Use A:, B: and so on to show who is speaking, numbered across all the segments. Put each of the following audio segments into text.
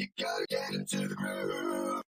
A: You gotta get into the groove.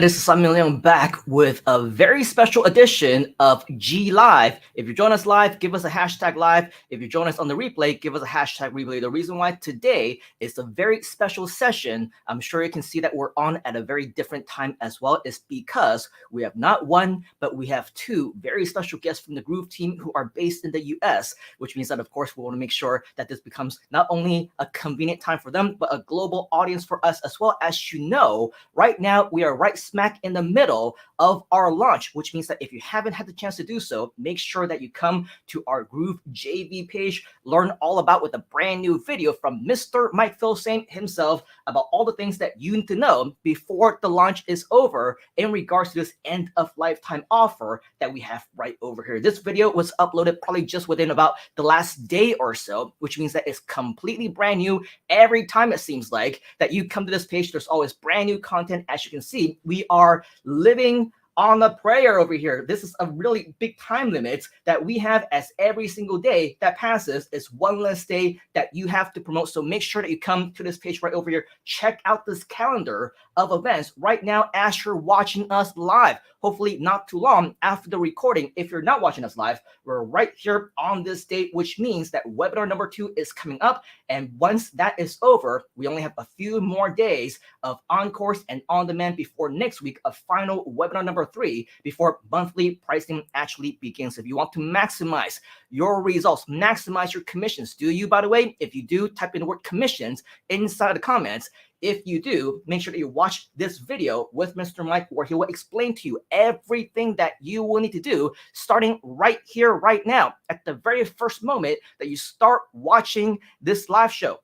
B: This is Simon Leon back with a very special edition of GLIVE. If you join us live, give us a hashtag live. If you join us on the replay, give us a hashtag replay. The reason why today is a very special session, I'm sure you can see that we're on at a very different time as well, is because we have not one, but we have two very special guests from the Groove team who are based in the US, which means that, of course, we want to make sure that this becomes not only a convenient time for them, but a global audience for us as well. As you know, right now, we are right smack in the middle of our launch, which means that if you haven't had the chance to do so, make sure that you come to our Groove JV page, learn all about with a brand new video from Mr. Mike Filsaime himself about all the things that you need to know before the launch is over in regards to this end of lifetime offer that we have right over here. This video was uploaded probably just within about the last day or so, which means that it's completely brand new. Every time it seems like that you come to this page, there's always brand new content. As you can see, we are living on a prayer over here. This is a really big time limit that we have, as every single day that passes is one less day that you have to promote. So make sure that you come to this page right over here. Check out this calendar of events right now as you're watching us live. Hopefully not too long after the recording. If you're not watching us live, we're right here on this date, which means that webinar number 2 is coming up. And once that is over, we only have a few more days of on-course and on-demand before next week, a final webinar number 3 before monthly pricing actually begins. If you want to maximize your results, maximize your commissions, do you, by the way? If you do, type in the word commissions inside the comments. If you do, make sure that you watch this video with Mr. Mike, where he will explain to you everything that you will need to do starting right here, right now, at the very first moment that you start watching this live show.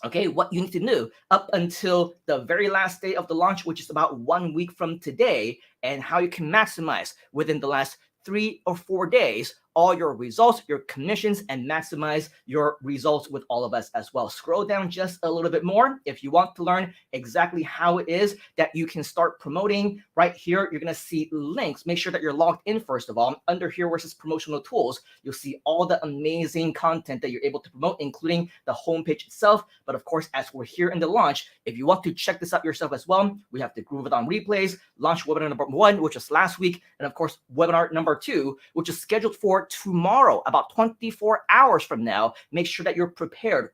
B: Okay, what you need to do up until the very last day of the launch, which is about 1 week from today, and how you can maximize within the last 3 or 4 days all your results, your commissions, and maximize your results with all of us as well. Scroll down just a little bit more if you want to learn exactly how it is that you can start promoting. Right here, you're going to see links. Make sure that you're logged in first of all. Under here where it says promotional tools, you'll see all the amazing content that you're able to promote, including the homepage itself. But of course, as we're here in the launch, if you want to check this out yourself as well, we have the GrooveKart replays, launch webinar number 1, which was last week, and of course, webinar number 2, which is scheduled for tomorrow, about 24 hours from now. Make sure that you're prepared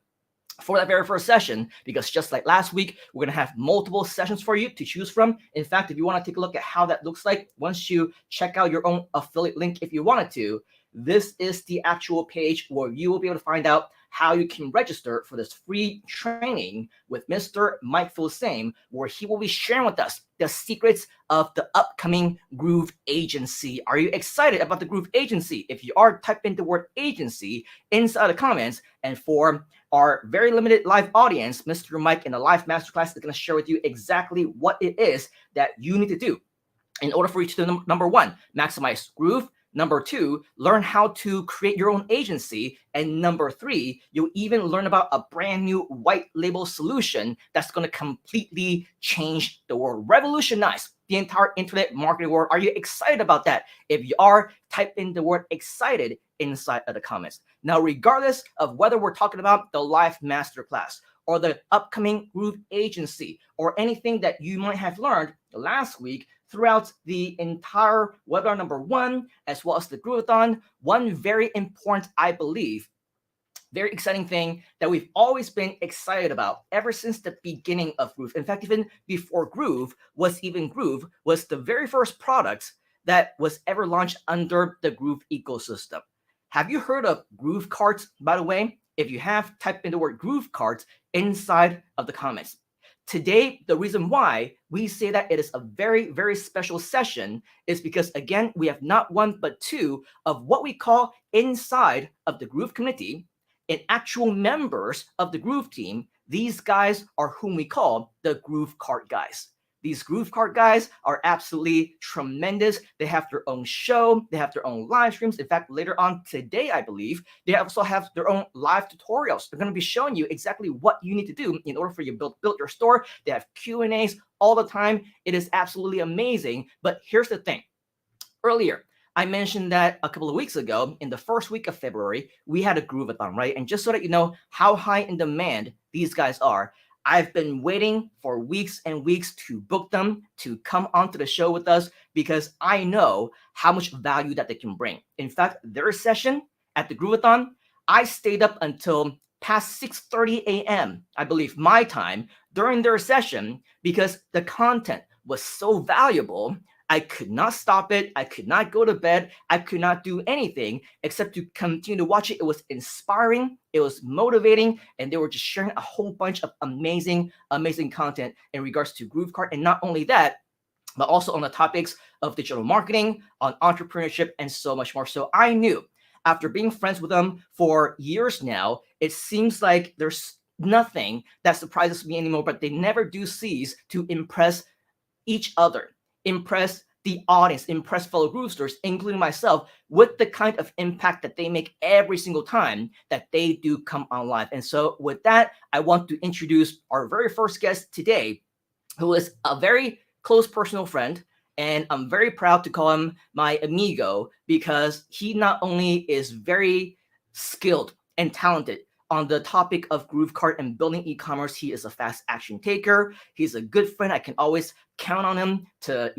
B: for that very first session, because just like last week, we're going to have multiple sessions for you to choose from. In fact, if you want to take a look at how that looks like, once you check out your own affiliate link, if you wanted to, this is the actual page where you will be able to find out how you can register for this free training with Mr. Mike Filsaime, where he will be sharing with us the secrets of the upcoming Groove Agency. Are you excited about the Groove Agency? If you are, type in the word agency inside the comments. And for our very limited live audience, Mr. Mike in the live masterclass is going to share with you exactly what it is that you need to do in order for you to do number 1, maximize Groove. Number 2, learn how to create your own agency. And number 3, you'll even learn about a brand new white label solution that's going to completely change the world, revolutionize the entire internet marketing world. Are you excited about that? If you are, type in the word excited inside of the comments. Now, regardless of whether we're talking about the live masterclass or the upcoming Groove Agency or anything that you might have learned last week, throughout the entire webinar number 1, as well as the GrooveKart, one very important, I believe, very exciting thing that we've always been excited about ever since the beginning of Groove. In fact, even before Groove, was the very first product that was ever launched under the Groove ecosystem. Have you heard of GrooveKart, by the way? If you have, type in the word GrooveKart inside of the comments. Today, the reason why we say that it is a very, very special session is because, again, we have not 1 but 2 of what we call inside of the Groove community and actual members of the Groove team These guys are whom we call the GrooveKart guys. These GrooveKart guys are absolutely tremendous. They have their own show. They have their own live streams. In fact, later on today, I believe, they also have their own live tutorials. They're going to be showing you exactly what you need to do in order for you to build your store. They have Q&As all the time. It is absolutely amazing. But here's the thing. Earlier, I mentioned that a couple of weeks ago, in the first week of February, we had a Grooveathon, right? And just so that you know how high in demand these guys are, I've been waiting for weeks and weeks to book them to come onto the show with us because I know how much value that they can bring. In fact, their session at the Grooveathon, I stayed up until past 6:30 a.m., I believe my time, during their session because the content was so valuable. I could not stop it. I could not go to bed. I could not do anything except to continue to watch it. It was inspiring. It was motivating. And they were just sharing a whole bunch of amazing, amazing content in regards to GrooveKart. And not only that, but also on the topics of digital marketing, on entrepreneurship, and so much more. So I knew after being friends with them for years now, it seems like there's nothing that surprises me anymore, but they never do cease to impress each other, impress the audience, impress fellow Groovesters, including myself, with the kind of impact that they make every single time that they do come on live. And so with that, I want to introduce our very first guest today, who is a very close personal friend. And I'm very proud to call him my amigo because he not only is very skilled and talented on the topic of GrooveKart and building e-commerce, he is a fast action taker. He's a good friend. I can always count on him to,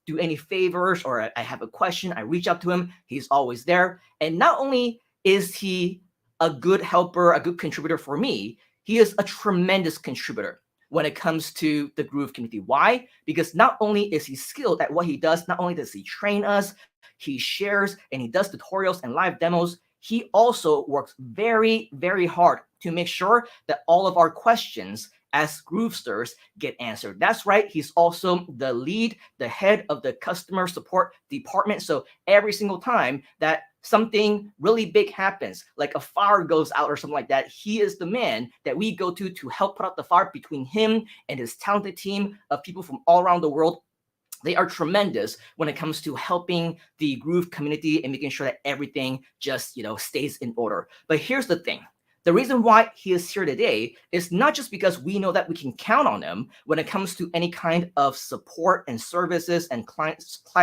B: do any favors, or I have a question, I reach out to him. He's always there. And not only is he a good helper, a good contributor for me, he is a tremendous contributor when it comes to the Groove community. Why? Because not only is he skilled at what he does, not only does he train us, he shares and he does tutorials and live demos, he also works very, very hard to make sure that all of our questions as Groovesters get answered. That's right. He's also the lead, the head of the customer support department. So every single time that something really big happens, like a fire goes out or something like that, he is the man that we go to help put out the fire between him and his talented team of people from all around the world. They are tremendous when it comes to helping the Groove community and making sure that everything just, stays in order. But here's the thing. The reason why he is here today is not just because we know that we can count on him when it comes to any kind of support and services and client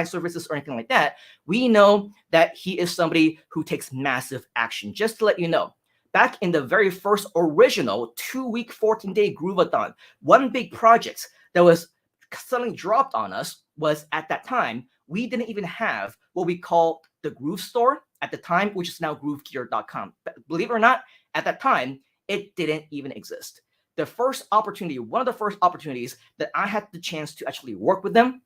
B: services or anything like that. We know that he is somebody who takes massive action. Just to let you know, back in the very first original 2-week, 14-day Grooveathon, one big project that was suddenly dropped on us was at that time, we didn't even have what we call the Groove store at the time, which is now groovegear.com. But believe it or not, at that time, it didn't even exist. The first opportunity, one of the first opportunities that I had the chance to actually work with them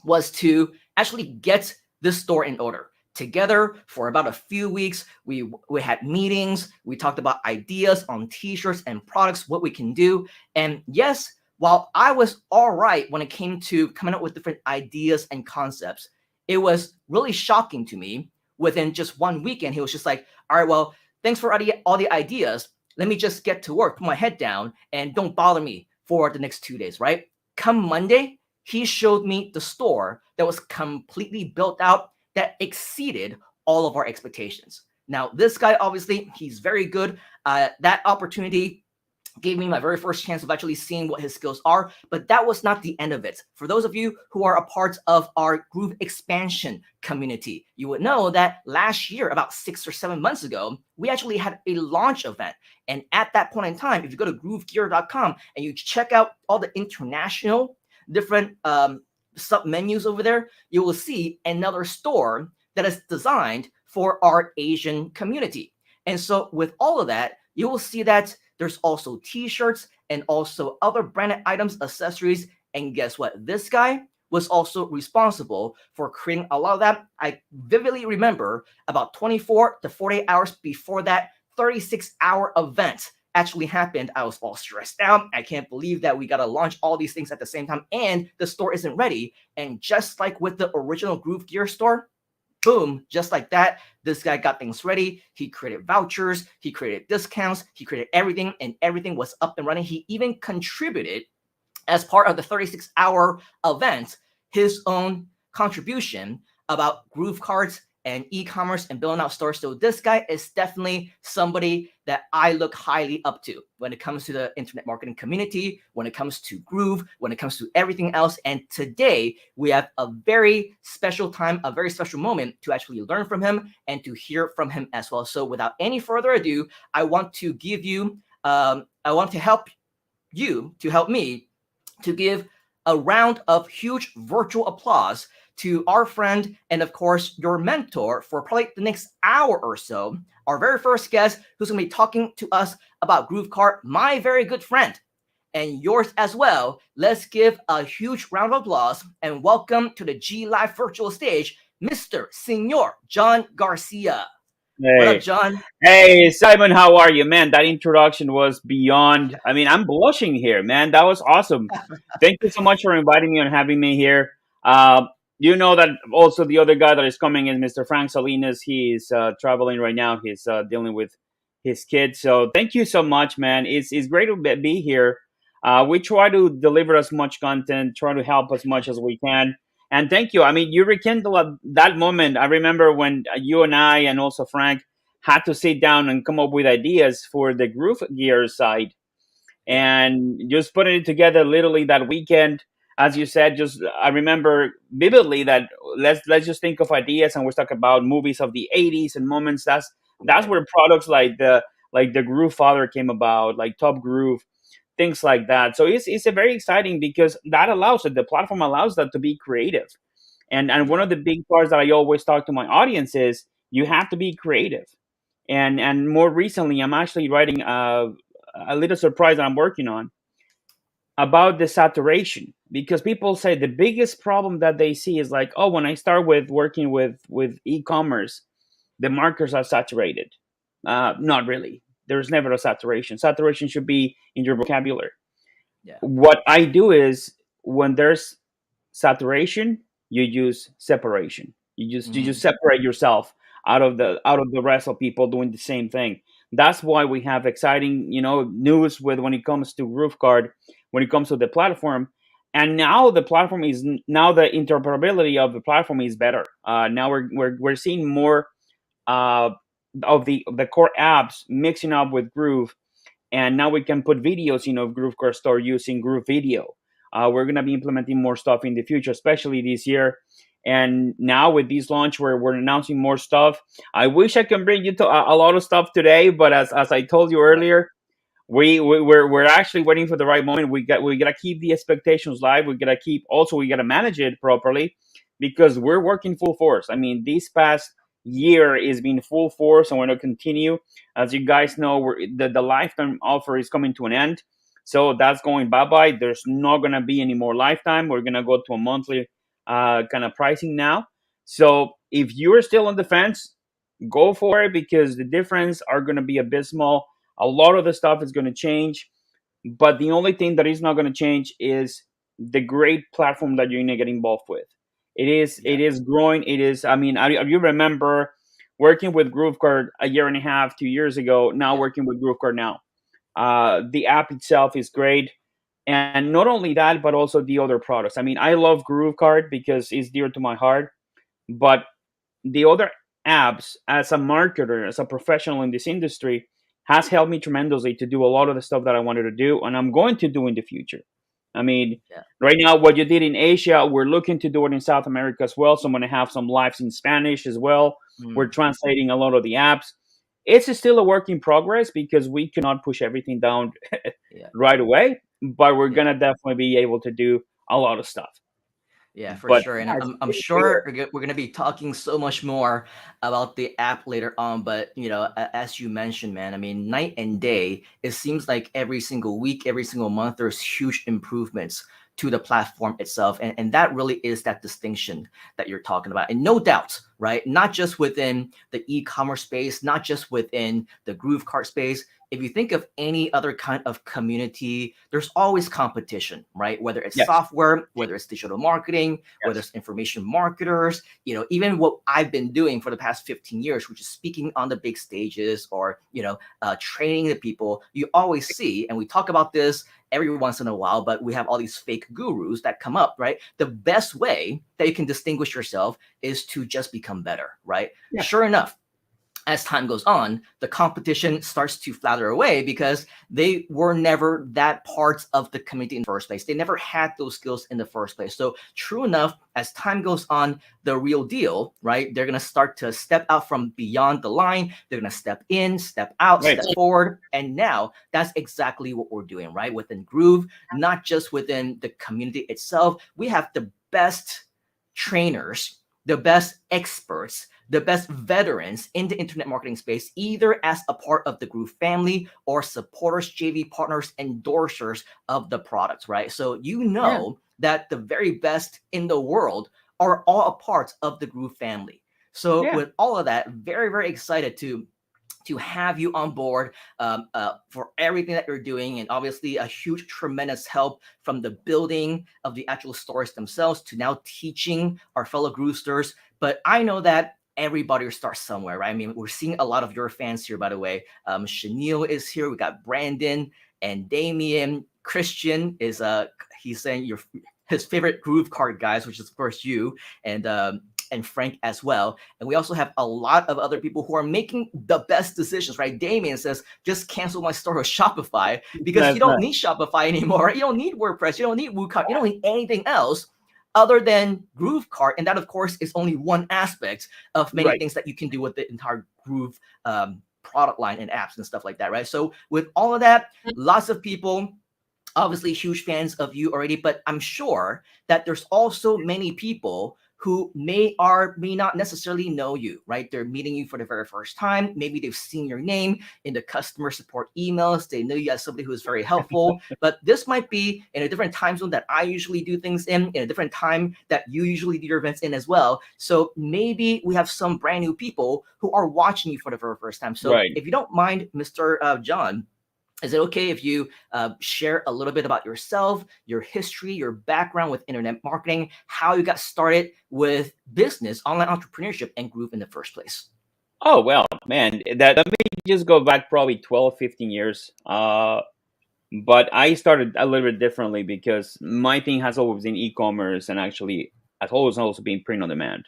B: was to actually get this store in order. Together for about a few weeks, we had meetings, we talked about ideas on t-shirts and products, what we can do. And yes, while I was all right when it came to coming up with different ideas and concepts, it was really shocking to me. Within just 1 weekend, he was just like, all right, well, thanks for all the ideas. Let me just get to work, put my head down, and don't bother me for the next 2 days, right? Come Monday, he showed me the store that was completely built out that exceeded all of our expectations. Now, this guy, obviously, he's very good. That opportunity gave me my very first chance of actually seeing what his skills are, but that was not the end of it. For those of you who are a part of our Groove expansion community, you would know that last year, about 6 or 7 months ago, we actually had a launch event. And at that point in time, if you go to groovegear.com and you check out all the international different sub menus over there, you will see another store that is designed for our Asian community. And so with all of that, you will see that there's also t-shirts and also other branded items, accessories. And guess what? This guy was also responsible for creating a lot of that. I vividly remember about 24 to 48 hours before that 36-hour event actually happened. I was all stressed out. I can't believe that we got to launch all these things at the same time and the store isn't ready. And just like with the original Groove Gear store, boom, just like that, this guy got things ready. He created vouchers, he created discounts, he created everything, and everything was up and running. He even contributed, as part of the 36-hour event, his own contribution about GrooveKart and e-commerce and building out stores. So this guy is definitely somebody that I look highly up to when it comes to the internet marketing community, when it comes to Groove, when it comes to everything else. And today we have a very special time, a very special moment to actually learn from him and to hear from him as well. So without any further ado, I want to give you, I want to help you, to help me, to give a round of huge virtual applause to our friend and, of course, your mentor for probably the next hour or so, our very first guest, who's going to be talking to us about GrooveKart, my very good friend, and yours as well. Let's give a huge round of applause and welcome to the GLive virtual stage, Mr. Senor Jhon Garcia. What up,
C: Hey,
B: Jhon?
C: hey, Simon, how are you, man? That introduction was beyond. I mean, I'm blushing here, man. That was awesome. Thank you so much for inviting me and having me here. Uh, you know that also the other guy that is coming is Mr. Frank Salinas. He's traveling right now. He's dealing with his kids. So thank you so much, man. It's great to be here. We try to deliver as much content, try to help as much as we can. And thank you. I mean, you rekindle that moment. I remember when you and I and also Frank had to sit down and come up with ideas for the Groove Gear side
B: Yeah,
C: and just putting it together literally that weekend. As you said, just I remember vividly that let's just think of ideas and we're talking about movies of the 80s and moments. That's
B: right.
C: where products like the Groove Father came about, like Top Groove, things like that. So it's a very exciting because that allows it. The platform allows that to be creative. And one
B: Yeah,
C: of the big parts that I always talk to my audience is you have to be creative. And more recently, I'm actually writing a little surprise that I'm working on about the saturation because people say the biggest problem that they see is like, oh, when I start with working with e-commerce, the markers are saturated. Not really. There's never a saturation. Saturation should be in your vocabulary.
B: yeah,
C: What I do is when there's saturation, you use separation. You just
B: mhm,
C: separate yourself
B: yeah,
C: out of the rest of people doing the same thing. That's why we have exciting, news with when it comes to GrooveKart, when it comes to the platform. And now the platform is now the interoperability of the platform is better. Now we're seeing more uh, of the core apps mixing up with Groove, and now we can put videos in of GrooveKart store using Groove Video. We're gonna be implementing more stuff in the future, especially this year. And now with this launch, where we're announcing more stuff. I wish I can bring you to a lot of stuff today, but as I told you
B: right,
C: earlier, we're actually waiting for the right moment. We gotta keep the expectations live. We gotta manage it properly because we're working full force. I mean, this past year is being full force, and we're gonna continue. As you guys know, the lifetime offer is coming to an end, so that's going bye bye. There's not gonna be any more lifetime. We're gonna go to a monthly kind of pricing now. So if you're still on the fence, go for it because the difference are gonna be abysmal. A lot of the stuff is going to change, but the only thing that is not going to change is the great platform that you're going to get involved with. It is
B: yeah,
C: it is growing. It is. I mean, you remember working with GrooveKart a year and a half, 2 years ago. Now
B: yeah,
C: working with GrooveKart now. The app itself is great, and not only that, but also the other products. I mean, I love GrooveKart because it's dear to my heart, but the other apps as a marketer, as a professional in this industry, has helped me tremendously to do a lot of the stuff that I wanted to do and I'm going to do in the future. I mean,
B: yeah,
C: right now, what you did in Asia, we're looking to do it in South America as well. So I'm going to have some lives in Spanish as well. We're
B: mm,
C: translating a lot of the apps. It's still a work in progress because we cannot push everything down
B: yeah,
C: right away, but we're
B: yeah.
C: going to definitely be able to do a lot of stuff.
B: Yeah, for
C: But
B: sure. And
C: yeah,
B: I'm
C: it's
B: sure we're going to be talking so much more about the app later on. But, as you mentioned, man, I mean, night and day, it seems like every single week, every single month, there's huge improvements to the platform itself. And that really is that distinction that you're talking about. And no doubt, right? Not just within the e-commerce space, not just within the GrooveKart space. If you think of any other kind of community, there's always competition, right? Whether it's
C: Yes.
B: software, whether it's digital marketing, whether it's information marketers, even what I've been doing for the past 15 years, which is speaking on the big stages or, training the people, you always see, and we talk about this every once in a while, but we have all these fake gurus that come up, right? The best way that you can distinguish yourself is to just become better, right?
C: Yeah.
B: Sure enough, as time goes on, the competition starts to flatter away because they were never that part of the community in the first place. They never had those skills in the first place. So true enough, as time goes on, the real deal, right? They're going to start to step out from beyond the line. They're going to step in, step out,
C: Right.
B: step forward. And now that's exactly what we're doing, right? Within Groove, not just within the community itself. We have the best trainers, the best experts, the best veterans in the internet marketing space, either as a part of the Groove family or supporters, JV partners, endorsers of the products, right? So that the very best in the world are all a part of the Groove family. So with all of that, very, very excited to have you on board for everything that you're doing, and obviously a huge, tremendous help from the building of the actual stores themselves to now teaching our fellow Groovesters. But I know that everybody starts somewhere, right? I mean, we're seeing a lot of your fans here, by the way. Chanel is here. We got Brandon and Damien. Christian is he's saying his favorite GrooveKart guys, which is of course you and Frank as well. And we also have a lot of other people who are making the best decisions, right? Damien says, just cancel my store with Shopify because you don't need Shopify anymore, right? You don't need WordPress. You don't need WooCommerce. You don't need anything else other than GrooveKart. And that, of course, is only one aspect of many things that you can do with the entire Groove product line and apps and stuff like that, right? So with all of that, lots of people obviously huge fans of you already, but I'm sure that there's also many people who may not necessarily know you, right? They're meeting you for the very first time. Maybe they've seen your name in the customer support emails. They know you as somebody who is very helpful, but this might be in a different time zone that I usually do things in a different time that you usually do your events in as well. So maybe we have some brand new people who are watching you for the very first time. So if you don't mind, Mr. Jhon, is it okay if you share a little bit about yourself, your history, your background with internet marketing, how you got started with business, online entrepreneurship, and Groove in the first place?
C: Oh, well, man, let me just go back probably 12, 15 years. But I started a little bit differently because my thing has always been e-commerce and actually has always also been print on demand.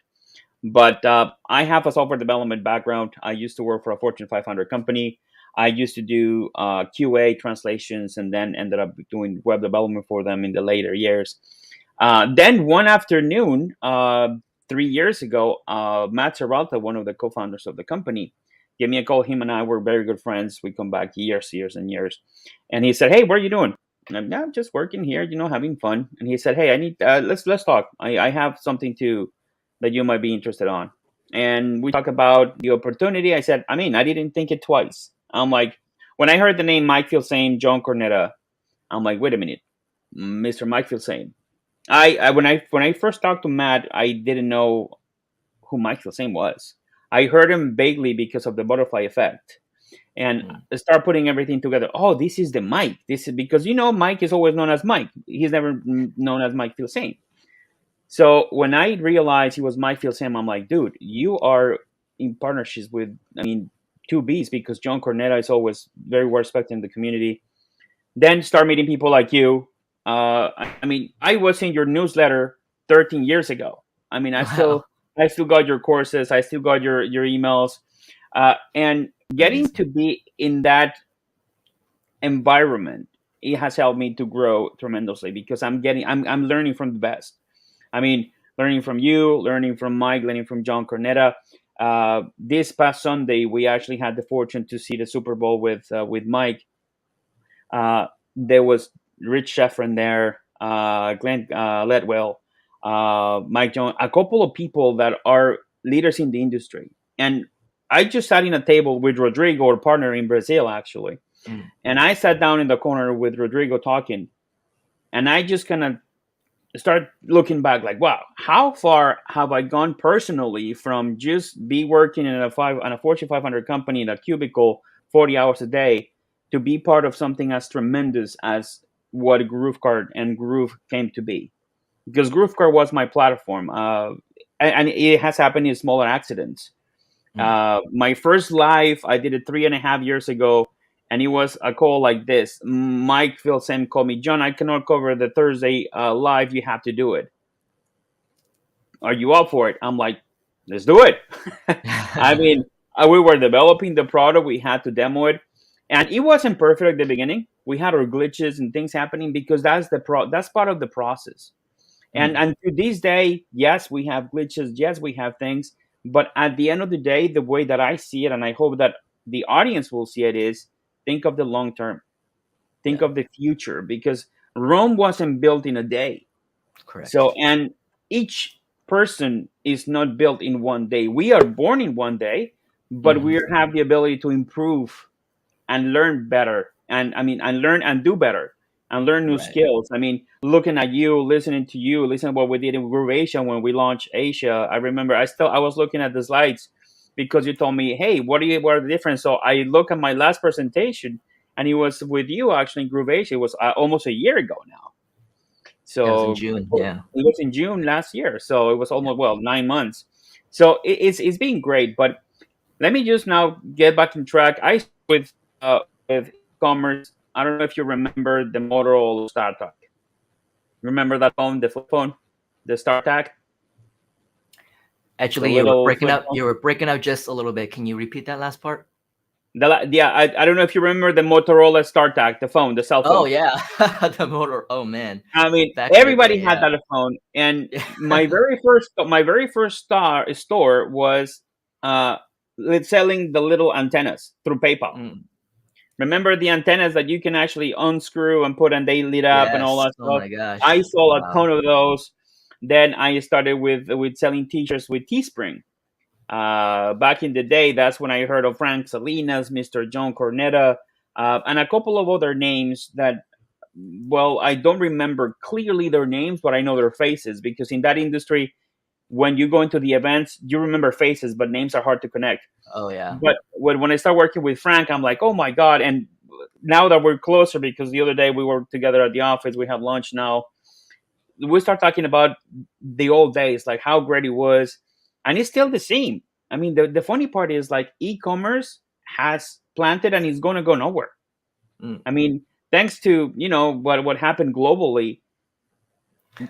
C: But I have a software development background. I used to work for a Fortune 500 company. I used to do QA translations and then ended up doing web development for them in the later years. Then one afternoon, 3 years ago, Matt Serralta, one of the co-founders of the company, gave me a call. Him and I were very good friends. We come back years and years. And he said, "Hey, what are you doing?" And I'm just working here, having fun. And he said, "Hey, I need let's talk. I have something that you might be interested on." And we talk about the opportunity. I said, I didn't think it twice. I'm like, when I heard the name Mike Filsaime, Jhon Cornetta, I'm like, wait a minute, Mr. Mike Filsaime. When I first talked to Matt, I didn't know who Mike Filsaime was. I heard him vaguely because of the butterfly effect, and start putting everything together. Oh, this is the Mike. This is because Mike is always known as Mike. He's never known as Mike Filsaime. So when I realized he was Mike Filsaime, I'm like, dude, you are in partnerships with, two Bs, because Jhon Cornetta is always very well respected in the community. Then start meeting people like you. I was in your newsletter 13 years ago. I still got your courses. I still got your emails. And getting to be in that environment, it has helped me to grow tremendously because I'm learning from the best. Learning from you, learning from Mike, learning from Jhon Cornetta. This past Sunday, we actually had the fortune to see the Super Bowl with Mike. There was Rich Sheffrin there, Glenn Ledwell, Mike Jones, a couple of people that are leaders in the industry. And I just sat in a table with Rodrigo, our partner in Brazil, actually. And I sat down in the corner with Rodrigo talking. And I just kind of start looking back like, wow, how far have I gone personally from just be working in a Fortune 500 company in a cubicle 40 hours a day to be part of something as tremendous as what GrooveKart and Groove came to be. Because GrooveKart was my platform, and it has happened in smaller accidents. My first live, I did it 3.5 years ago, and it was a call like this. Mike Philson called me, Jhon, I cannot cover the Thursday live. You have to do it. Are you up for it? I'm like, let's do it. I mean, we were developing the product. We had to demo it, and it wasn't perfect at the beginning. We had our glitches and things happening because that's part of the process. And to this day, yes, we have glitches. Yes, we have things. But at the end of the day, the way that I see it, and I hope that the audience will see it, is think of the long term. Think
B: Yeah.
C: of the future, because Rome wasn't built in a day.
B: Correct.
C: So, and each person is not built in one day. We are born in one day, but we have the ability to improve and learn better, and learn and do better, and learn new
B: Right.
C: skills. I mean, looking at you, listening to you, listening to what we did in Groove Asia when we launched Asia. I remember I was looking at the slides because you told me, hey, what are the difference? So I look at my last presentation, and it was with you actually in Groove Asia. It was almost a year ago now.
B: It was in
C: So
B: June. Yeah.
C: it was in June last year, so it was almost, well, 9 months. So it's been great. But let me just now get back on track. I started with e-commerce. I don't know if you remember the Motorola StarTAC. Remember that phone, the flip phone, the StarTAC, the
B: Actually,
C: little flip phone?
B: you were breaking out just a little bit. Can you repeat that last part?
C: Yeah, I don't know if you remember the Motorola StarTAC, the phone, the cell phone.
B: Oh yeah, the motor. Oh man.
C: I mean,
B: Back in the
C: everybody
B: day,
C: had
B: yeah.
C: that phone, and my very first store was uh selling the little antennas through PayPal.
B: Mm.
C: Remember the antennas that you can actually unscrew and put, and they lit up and all
B: Yes.
C: that
B: Oh
C: stuff?
B: my
C: I
B: gosh.
C: sold a
B: Wow.
C: ton of those. Then I started with selling T-shirts with Teespring. Back in the day, that's when I heard of Frank Salinas, Mr. John Cornetta, and a couple of other names that, well, I don't remember clearly their names, but I know their faces, because in that industry, when you go into the events, you remember faces, but names are hard to connect.
B: Oh yeah.
C: But when I start working with Frank, I'm like, oh my God. And now that we're closer, because the other day we were together at the office, we have lunch now, we start talking about the old days, like how great it was. And it's still the same. I mean, the funny part is, like, e-commerce has planted and it's going to go nowhere.
B: Mm.
C: I mean, thanks to, what happened globally,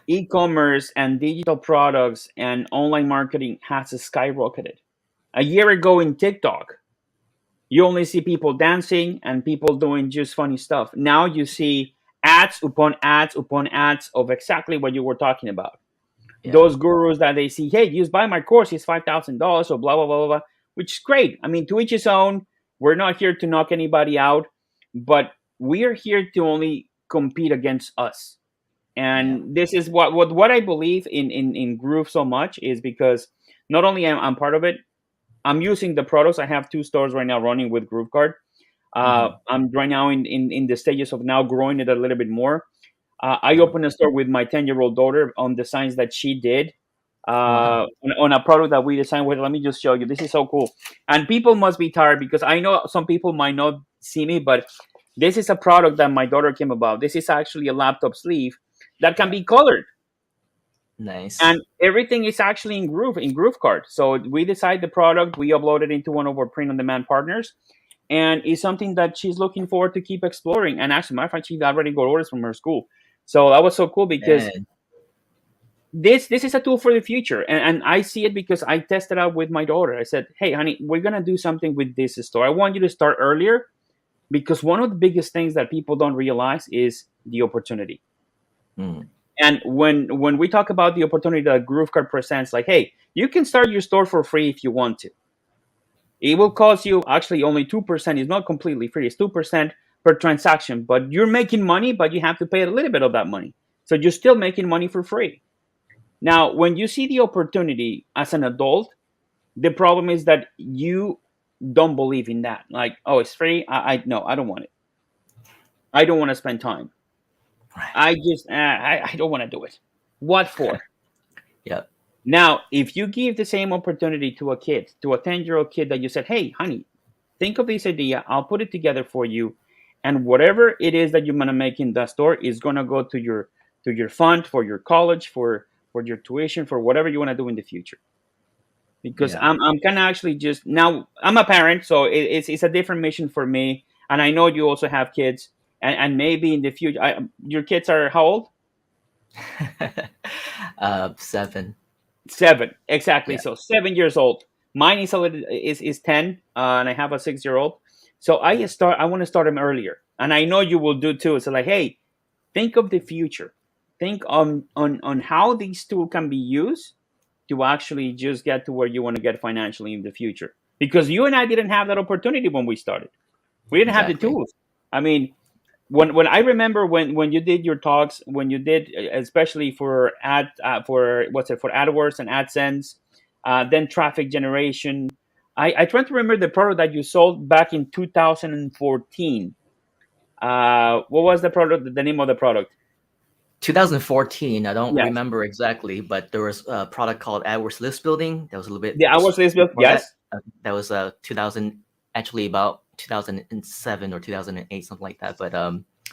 C: e-commerce and digital products and online marketing has skyrocketed. A year ago in TikTok, you only see people dancing and people doing just funny stuff. Now you see ads upon ads upon ads of exactly what you were talking about.
B: Yeah.
C: Those gurus that they see, hey, just buy my course, it's $5,000, or blah, blah, blah, blah, blah, which is great. I mean, to each his own. We're not here to knock anybody out, but we are here to only compete against us.
B: Yeah.
C: And this is what I believe in Groove so much, is because not only am I'm part of it, I'm using the products. I have 2 stores right now running with GrooveKart. I'm right now in the stages of now growing it a little bit more. I opened a store with my 10-year-old daughter on designs that she did,
B: Wow.
C: on a product that we designed with. Let me just show you. This is so cool. And people must be tired, because I know some people might not see me, but this is a product that my daughter came about. This is actually a laptop sleeve that can
B: Yeah.
C: be colored.
B: Nice.
C: And everything is actually in GrooveKart. So we decide the product, we upload it into one of our print-on-demand partners, and it's something that she's looking forward to keep exploring. And actually, matter of fact, she already got orders from her school. So that was so cool, because
B: Man.
C: this is a tool for the future, and I see it because I tested out with my daughter. I said, hey, honey, we're gonna do something with this store. I want you to start earlier, because one of the biggest things that people don't realize is the opportunity.
B: Mm.
C: And when we talk about the opportunity that GrooveKart presents, like, hey, you can start your store for free if you want to. It will cost you actually only 2%. It's not completely free. It's 2% per transaction, but you're making money, but you have to pay a little bit of that money. So you're still making money for free. Now, when you see the opportunity as an adult, the problem is that you don't believe in that. Like, oh, it's free. I no, I don't want it. I don't want to spend time.
B: Right.
C: I just I don't want to do it. What for?
B: Yep.
C: Now, if you give the same opportunity to a kid, to a 10-year-old kid that you said, hey, honey, think of this idea, I'll put it together for you. And whatever it is that you're gonna make in that store is gonna go to your fund for your college, for your tuition, for whatever you want to do in the future. Because
B: Yeah.
C: I'm kind of actually just now I'm a parent, so it's a different mission for me. And I know you also have kids, and maybe in the future, your kids are how old?
B: 7.
C: 7, exactly.
B: Yeah.
C: So 7 years old. Mine is a little, is 10, and I have a 6-year-old. So I want to start them earlier, and I know you will do too. So like, hey, think of the future. Think on how these tools can be used to actually just get to where you want to get financially in the future. Because you and I didn't have that opportunity when we started. We didn't have the
B: Exactly.
C: tools. I mean, when I remember when you did your talks, when you did especially for for what's it, for AdWords and AdSense, then traffic generation. I try to remember the product that you sold back in 2014. What was the product? The name of the product?
B: 2014. I don't
C: Yes,
B: remember exactly, but there was a product called AdWords List Building. That was a little bit
C: the AdWords list build.
B: before that.
C: Yes,
B: That was 2000, actually about 2007 or 2008, something like that. But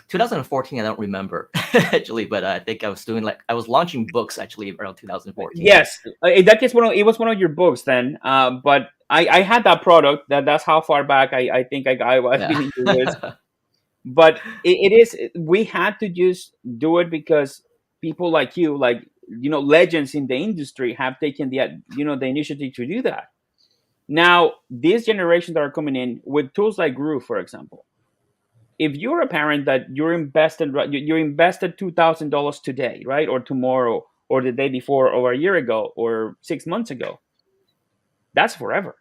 B: 2014, I don't remember actually. But I think I was doing I was launching books actually around 2014.
C: yes. In that case, it was one of your books then. But I had that product. That's how far back I think I've
B: Yeah.
C: been into this. But it is, we had to just do it because people like you, like, legends in the industry have taken the initiative to do that. Now these generations that are coming in with tools like Groove, for example, if you're a parent that you invested $2,000 today, right, or tomorrow or the day before or a year ago or 6 months ago, that's forever.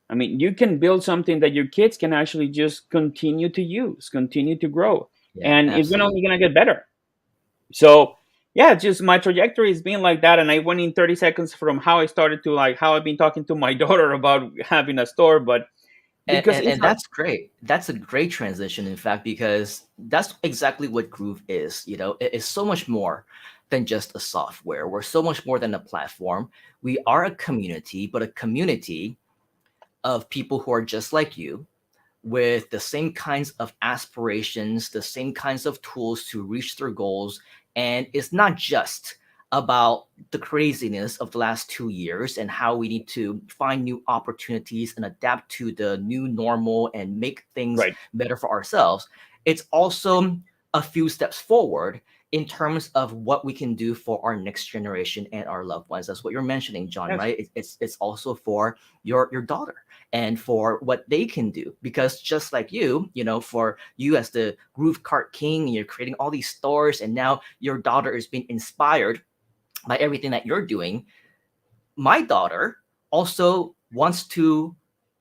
C: I mean, you can build something that your kids can actually just continue to use, continue to grow,
B: Yeah,
C: and it's only
B: absolutely.
C: gonna get better. So, yeah, just my trajectory has been like that, and I went in 30 seconds from how I started to like how I've been talking to my daughter about having a store, but
B: And,
C: because
B: and
C: it's
B: and that's great. That's a great transition, in fact, because that's exactly what Groove is. It is so much more than just a software. We're so much more than a platform. We are a community, but a community of people who are just like you, with the same kinds of aspirations, the same kinds of tools to reach their goals. And it's not just about the craziness of the last 2 years and how we need to find new opportunities and adapt to the new normal and make things
C: right.
B: better for ourselves. It's also a few steps forward in terms of what we can do for our next generation and our loved ones. That's what you're mentioning, Jhon,
C: Yes.
B: right? It's also for your daughter and for what they can do. Because just like for you as the GrooveKart king, you're creating all these stores, and now your daughter is being inspired by everything that you're doing. My daughter also wants to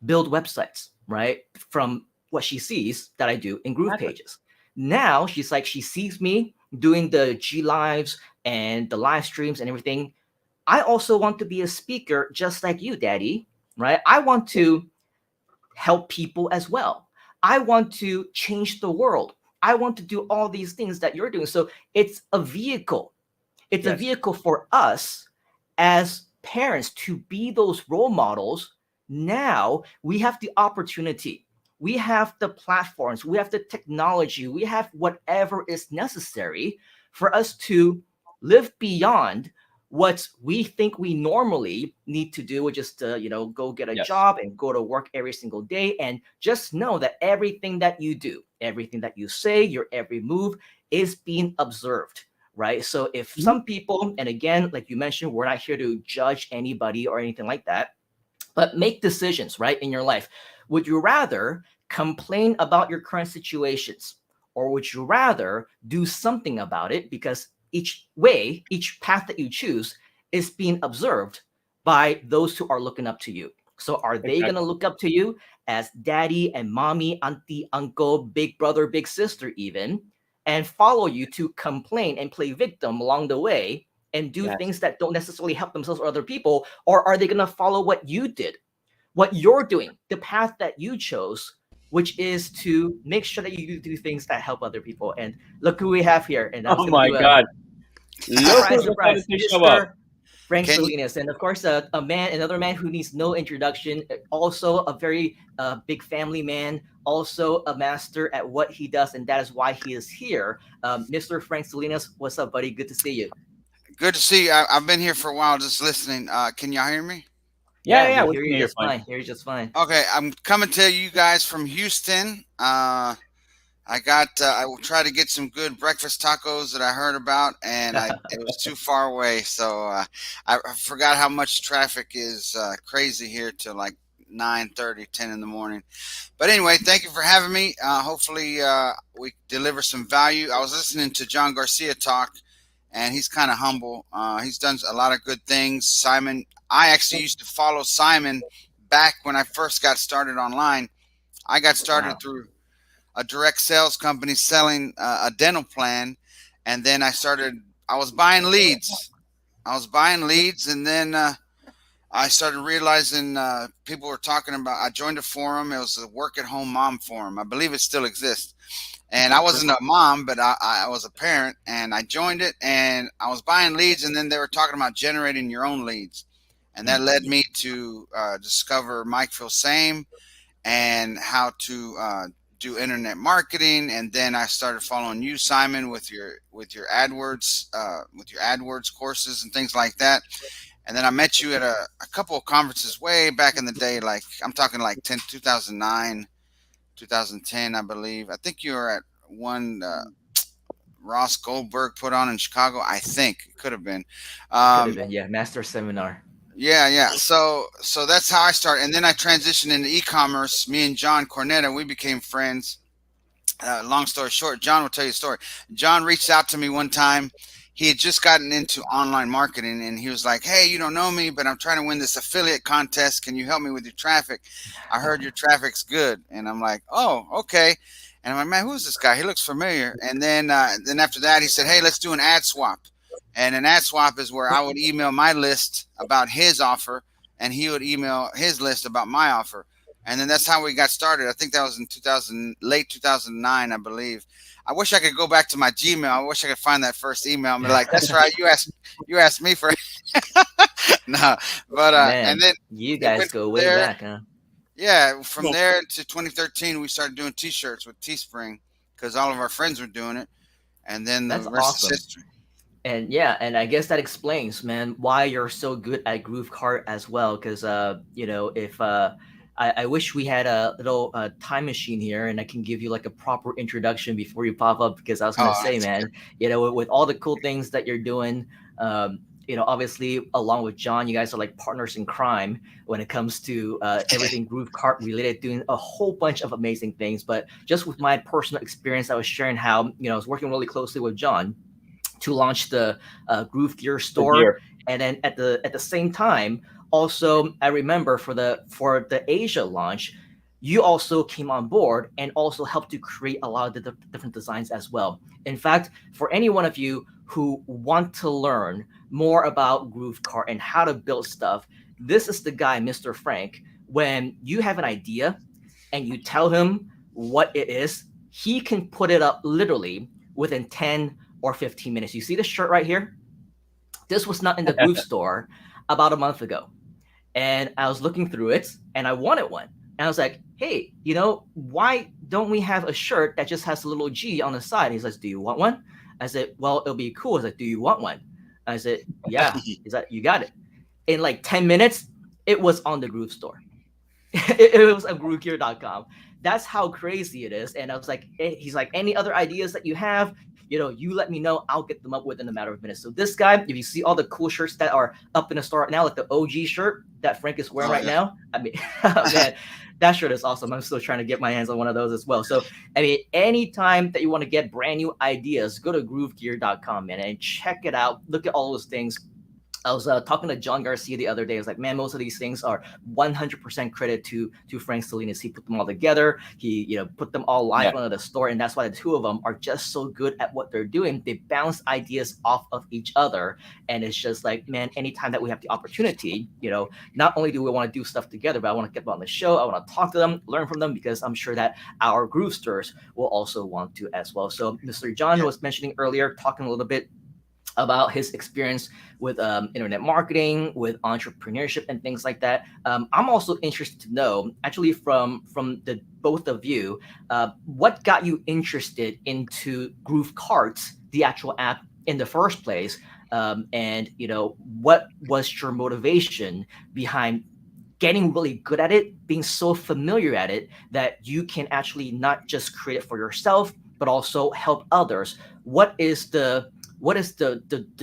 B: build websites, right? From what she sees that I do in Groove
C: Exactly.
B: Pages. Now she's like, she sees me doing the G lives and the live streams and everything. I also want to be a speaker just like you, Daddy, right? I want to help people as well. I want to change the world. I want to do all these things that you're doing. So it's a vehicle. It's a
C: Yes.
B: vehicle for us as parents to be those role models. Now we have the opportunity. We have the platforms. We have the technology. We have whatever is necessary for us to live beyond what we think we normally need to do, which is to go get a
C: Yes.
B: job and go to work every single day. And just know that everything that you do, everything that you say, your every move is being observed, right? So if
C: Mhm.
B: some people, and again, like you mentioned, we're not here to judge anybody or anything like that, but make decisions, right, in your life. Would you rather complain about your current situations, or would you rather do something about it? Because each path that you choose is being observed by those who are looking up to you. So are they going to
C: Exactly.
B: look up to you as daddy and mommy, auntie, uncle, big brother, big sister, even, and follow you to complain and play victim along the way and do
C: Yes.
B: things that don't necessarily help themselves or other people? Or are they going to follow what you did, what you're doing, the path that you chose, which is to make sure that you do things that help other people? And look who we have here. And I was
C: Oh
B: going to
C: my
B: do a
C: God. Look who
B: Surprise, surprise,
C: decided to show up.
B: Mr. Frank
D: Can you?
B: Salinas, and of course, another man who needs no introduction. Also, a very big family man. Also, a master at what he does, and that is why he is here. Mr. Frank Salinas, what's up, buddy? Good to see you.
D: Good to see you. I've been here for a while, just listening. Can y'all hear me?
C: Yeah,
B: We
C: we
B: hear
C: can
B: you
C: hear you
B: just
C: fine.
B: fine. Hear you just fine.
D: Okay, I'm coming to you guys from Houston. I will try to get some good breakfast tacos that I heard about, and it was too far away, so I forgot how much traffic is crazy here till like 9:30, 10 in the morning. But anyway, thank you for having me. Hopefully, we deliver some value. I was listening to Jhon Garcia talk, and he's kind of humble. He's done a lot of good things. Simon, I actually used to follow Simon back when I first got started online. I got started
B: Wow.
D: through a direct sales company selling a dental plan, and then I was buying leads. And then I started realizing people were talking about. I joined a forum. It was a work at home mom forum. I believe it still exists. And I wasn't a mom, but I was a parent, and I joined it, and I was buying leads, and then they were talking about generating your own leads, and that led me to discover Mike Phil Same and how to do internet marketing. And then I started following you, Simon, with your AdWords courses and things like that. And then I met you at a couple of conferences way back in the day, like I'm talking like 2009, 2010, I believe. I think you were at one Ross Goldberg put on in Chicago. I think it could have been.
B: Could have been, yeah, master seminar.
D: Yeah. So that's how I started, and then I transitioned into e-commerce. Me and Jhon Cornetta, we became friends. Long story short, Jhon will tell you a story. Jhon reached out to me one time. He had just gotten into online marketing, and he was like, "Hey, you don't know me, but I'm trying to win this affiliate contest. Can you help me with your traffic? I heard your traffic's good." And I'm like, "Oh, okay." And I'm like, "Man, who's this guy? He looks familiar." And then after that, he said, "Hey, let's do an ad swap." And an ad swap is where I would email my list about his offer, and he would email his list about my offer. And then that's how we got started. I think that was in late 2009, I believe. I wish I could go back to my Gmail. I wish I could find that first email and be like, "That's right, you asked me for no." But
B: Man,
D: and then
B: you
D: it
B: guys
D: went
B: go
D: from
B: way
D: there.
B: back, huh?
D: Yeah, from there to 2013, we started doing T-shirts with Teespring because all of our friends were doing it, and then the
B: That's
D: rest is
B: awesome.
D: history.
B: And yeah, and I guess that explains, man, why you're so good at GrooveKart as well. Because if I wish we had a little time machine here, and I can give you like a proper introduction before you pop up. Because I was gonna
D: Oh,
B: say, man, with all the cool things that you're doing, obviously along with Jhon, you guys are like partners in crime when it comes to everything GrooveKart related, doing a whole bunch of amazing things. But just with my personal experience, I was sharing how I was working really closely with Jhon to launch the Groove Gear
C: The
B: store,
C: gear.
B: and then at the same time, also I remember for the Asia launch, you also came on board and also helped to create a lot of the different designs as well. In fact, for any one of you who want to learn more about GrooveKart and how to build stuff, this is the guy, Mr. Frank. When you have an idea and you tell him what it is, he can put it up literally within 10 or 15 minutes. You see this shirt right here? This was not in the Groove store about a month ago. And I was looking through it and I wanted one. And I was like, "Hey, why don't we have a shirt that just has a little G on the side?" And he says, "Do you want one?" I said, "Well, it'll be cool." I was like, "Do you want one?" I said, "Yeah." He's like, "You got it." In like 10 minutes, it was on the Groove store. It was on groovegear.com. That's how crazy it is. And I was like, he's like, "Any other ideas that you have, you let me know. I'll get them up within a matter of minutes." So this guy, if you see all the cool shirts that are up in the store right now, like the OG shirt that Frank is wearing
D: Oh,
B: right
D: yeah.
B: now, I mean, man, that shirt is awesome. I'm still trying to get my hands on one of those as well. So, I mean, anytime that you want to get brand new ideas, go to groovegear.com, man, and check it out. Look at all those things. I was talking to Jhon Garcia the other day. I was like, "Man, most of these things are 100% credit to Frank Salinas. He put them all together. He put them all live
C: Yeah.
B: on the store, and that's why the two of them are just so good at what they're doing. They bounce ideas off of each other, and it's just like, man, anytime that we have the opportunity, not only do we want to do stuff together, but I want to get them on the show. I want to talk to them, learn from them, because I'm sure that our Groovesters will also want to as well." So Mr. Jhon was mentioning earlier, talking a little bit about his experience with internet marketing, with entrepreneurship, and things like that. I'm also interested to know, actually, from the both of you, what got you interested into GrooveKart, the actual app, in the first place, and what was your motivation behind getting really good at it, being so familiar at it that you can actually not just create it for yourself, but also help others. What is the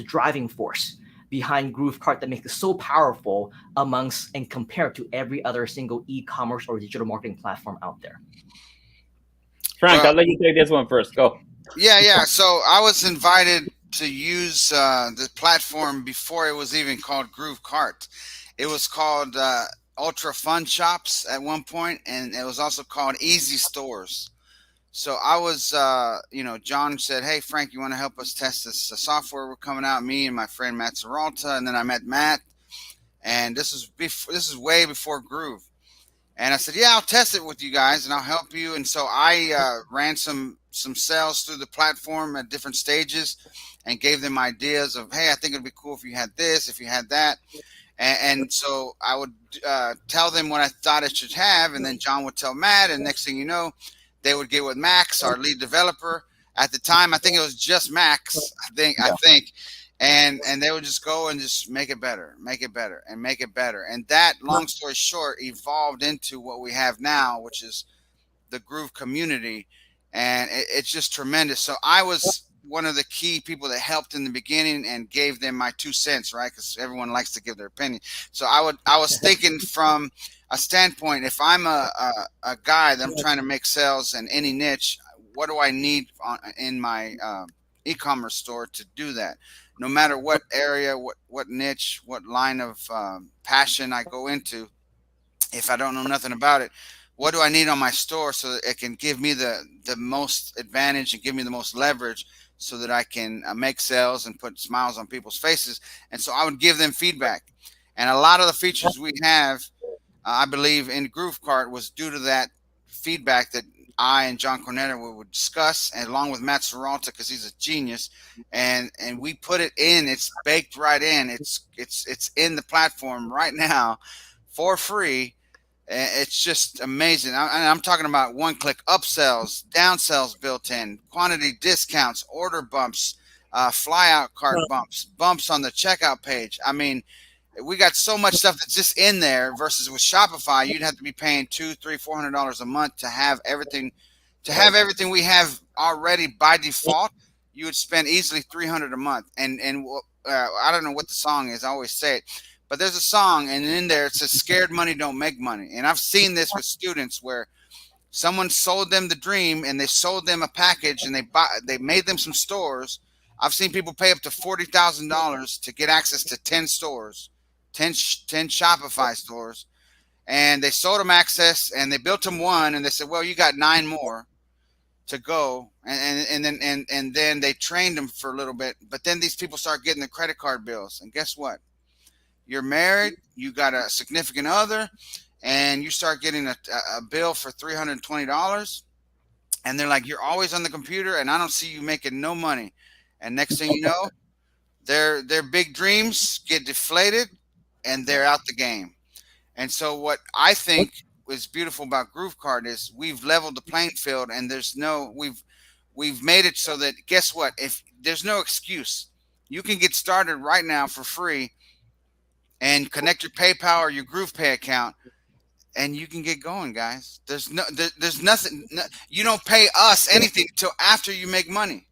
B: driving force behind GrooveKart that makes it so powerful amongst and compared to every other single e-commerce or digital marketing platform out there?
C: Frank,
D: Well,
C: I'll let you take this one first. Go.
D: yeah. So I was invited to use the platform before it was even called GrooveKart. It was called Ultra Fun Shops at one point, and it was also called Easy Stores. So I was, Jhon said, "Hey Frank, you want to help us test this software we're coming out?" Me and my friend Matt Serralta, and then I met Matt, and this is way before Groove. And I said, "Yeah, I'll test it with you guys, and I'll help you." And so I ran some sales through the platform at different stages, and gave them ideas of, "Hey, I think it'd be cool if you had this, if you had that." And so I would tell them what I thought it should have, and then Jhon would tell Matt, and next thing you know, they would get with Max, our lead developer at the time. I think it was just Max. I think, and they would just go and just make it better, and make it better. And that, long story short, evolved into what we have now, which is the Groove community, and it's just tremendous. So I was one of the key people that helped in the beginning and gave them my 2 cents, right? Because everyone likes to give their opinion. So I was thinking from a standpoint, if I'm a guy that I'm trying to make sales in any niche, what do I need in my e-commerce store to do that? No matter what area, what niche, what line of passion I go into, if I don't know nothing about it, what do I need on my store so that it can give me the most advantage and give me the most leverage, so that I can make sales and put smiles on people's faces? And so I would give them feedback. And a lot of the features we have, I believe, in GrooveKart was due to that feedback that I and Jhon Cornetta would discuss, and along with Matt Serralta, because he's a genius, and we put it in. It's baked right in. It's in the platform right now for free. It's just amazing. I'm talking about one-click upsells, downsells built in, quantity discounts, order bumps, fly-out cart bumps on the checkout page. I mean, we got so much stuff that's just in there, versus with Shopify, you'd have to be paying $200-$400 a month to have everything. To have everything we have already by default, you would spend easily $300 a month. And I don't know what the song is. I always say it. But there's a song, and in there it says, "Scared money don't make money." And I've seen this with students where someone sold them the dream, and they sold them a package, and they made them some stores. I've seen people pay up to $40,000 to get access to 10 stores, 10 Shopify stores, and they sold them access, and they built them one, and they said, "Well, you got 9 more to go," and then they trained them for a little bit. But then these people start getting the credit card bills, and guess what? You're married, you got a significant other, and you start getting a bill for $320, and they're like, "You're always on the computer, and I don't see you making no money." And next thing you know, their big dreams get deflated, and they're out the game. And so what I think was beautiful about GrooveKart is we've leveled the playing field, and we've made it so that, guess what? If there's no excuse, you can get started right now for free and connect your PayPal or your GroovePay account, and you can get going, guys. There's nothing. You don't pay us anything until after you make money.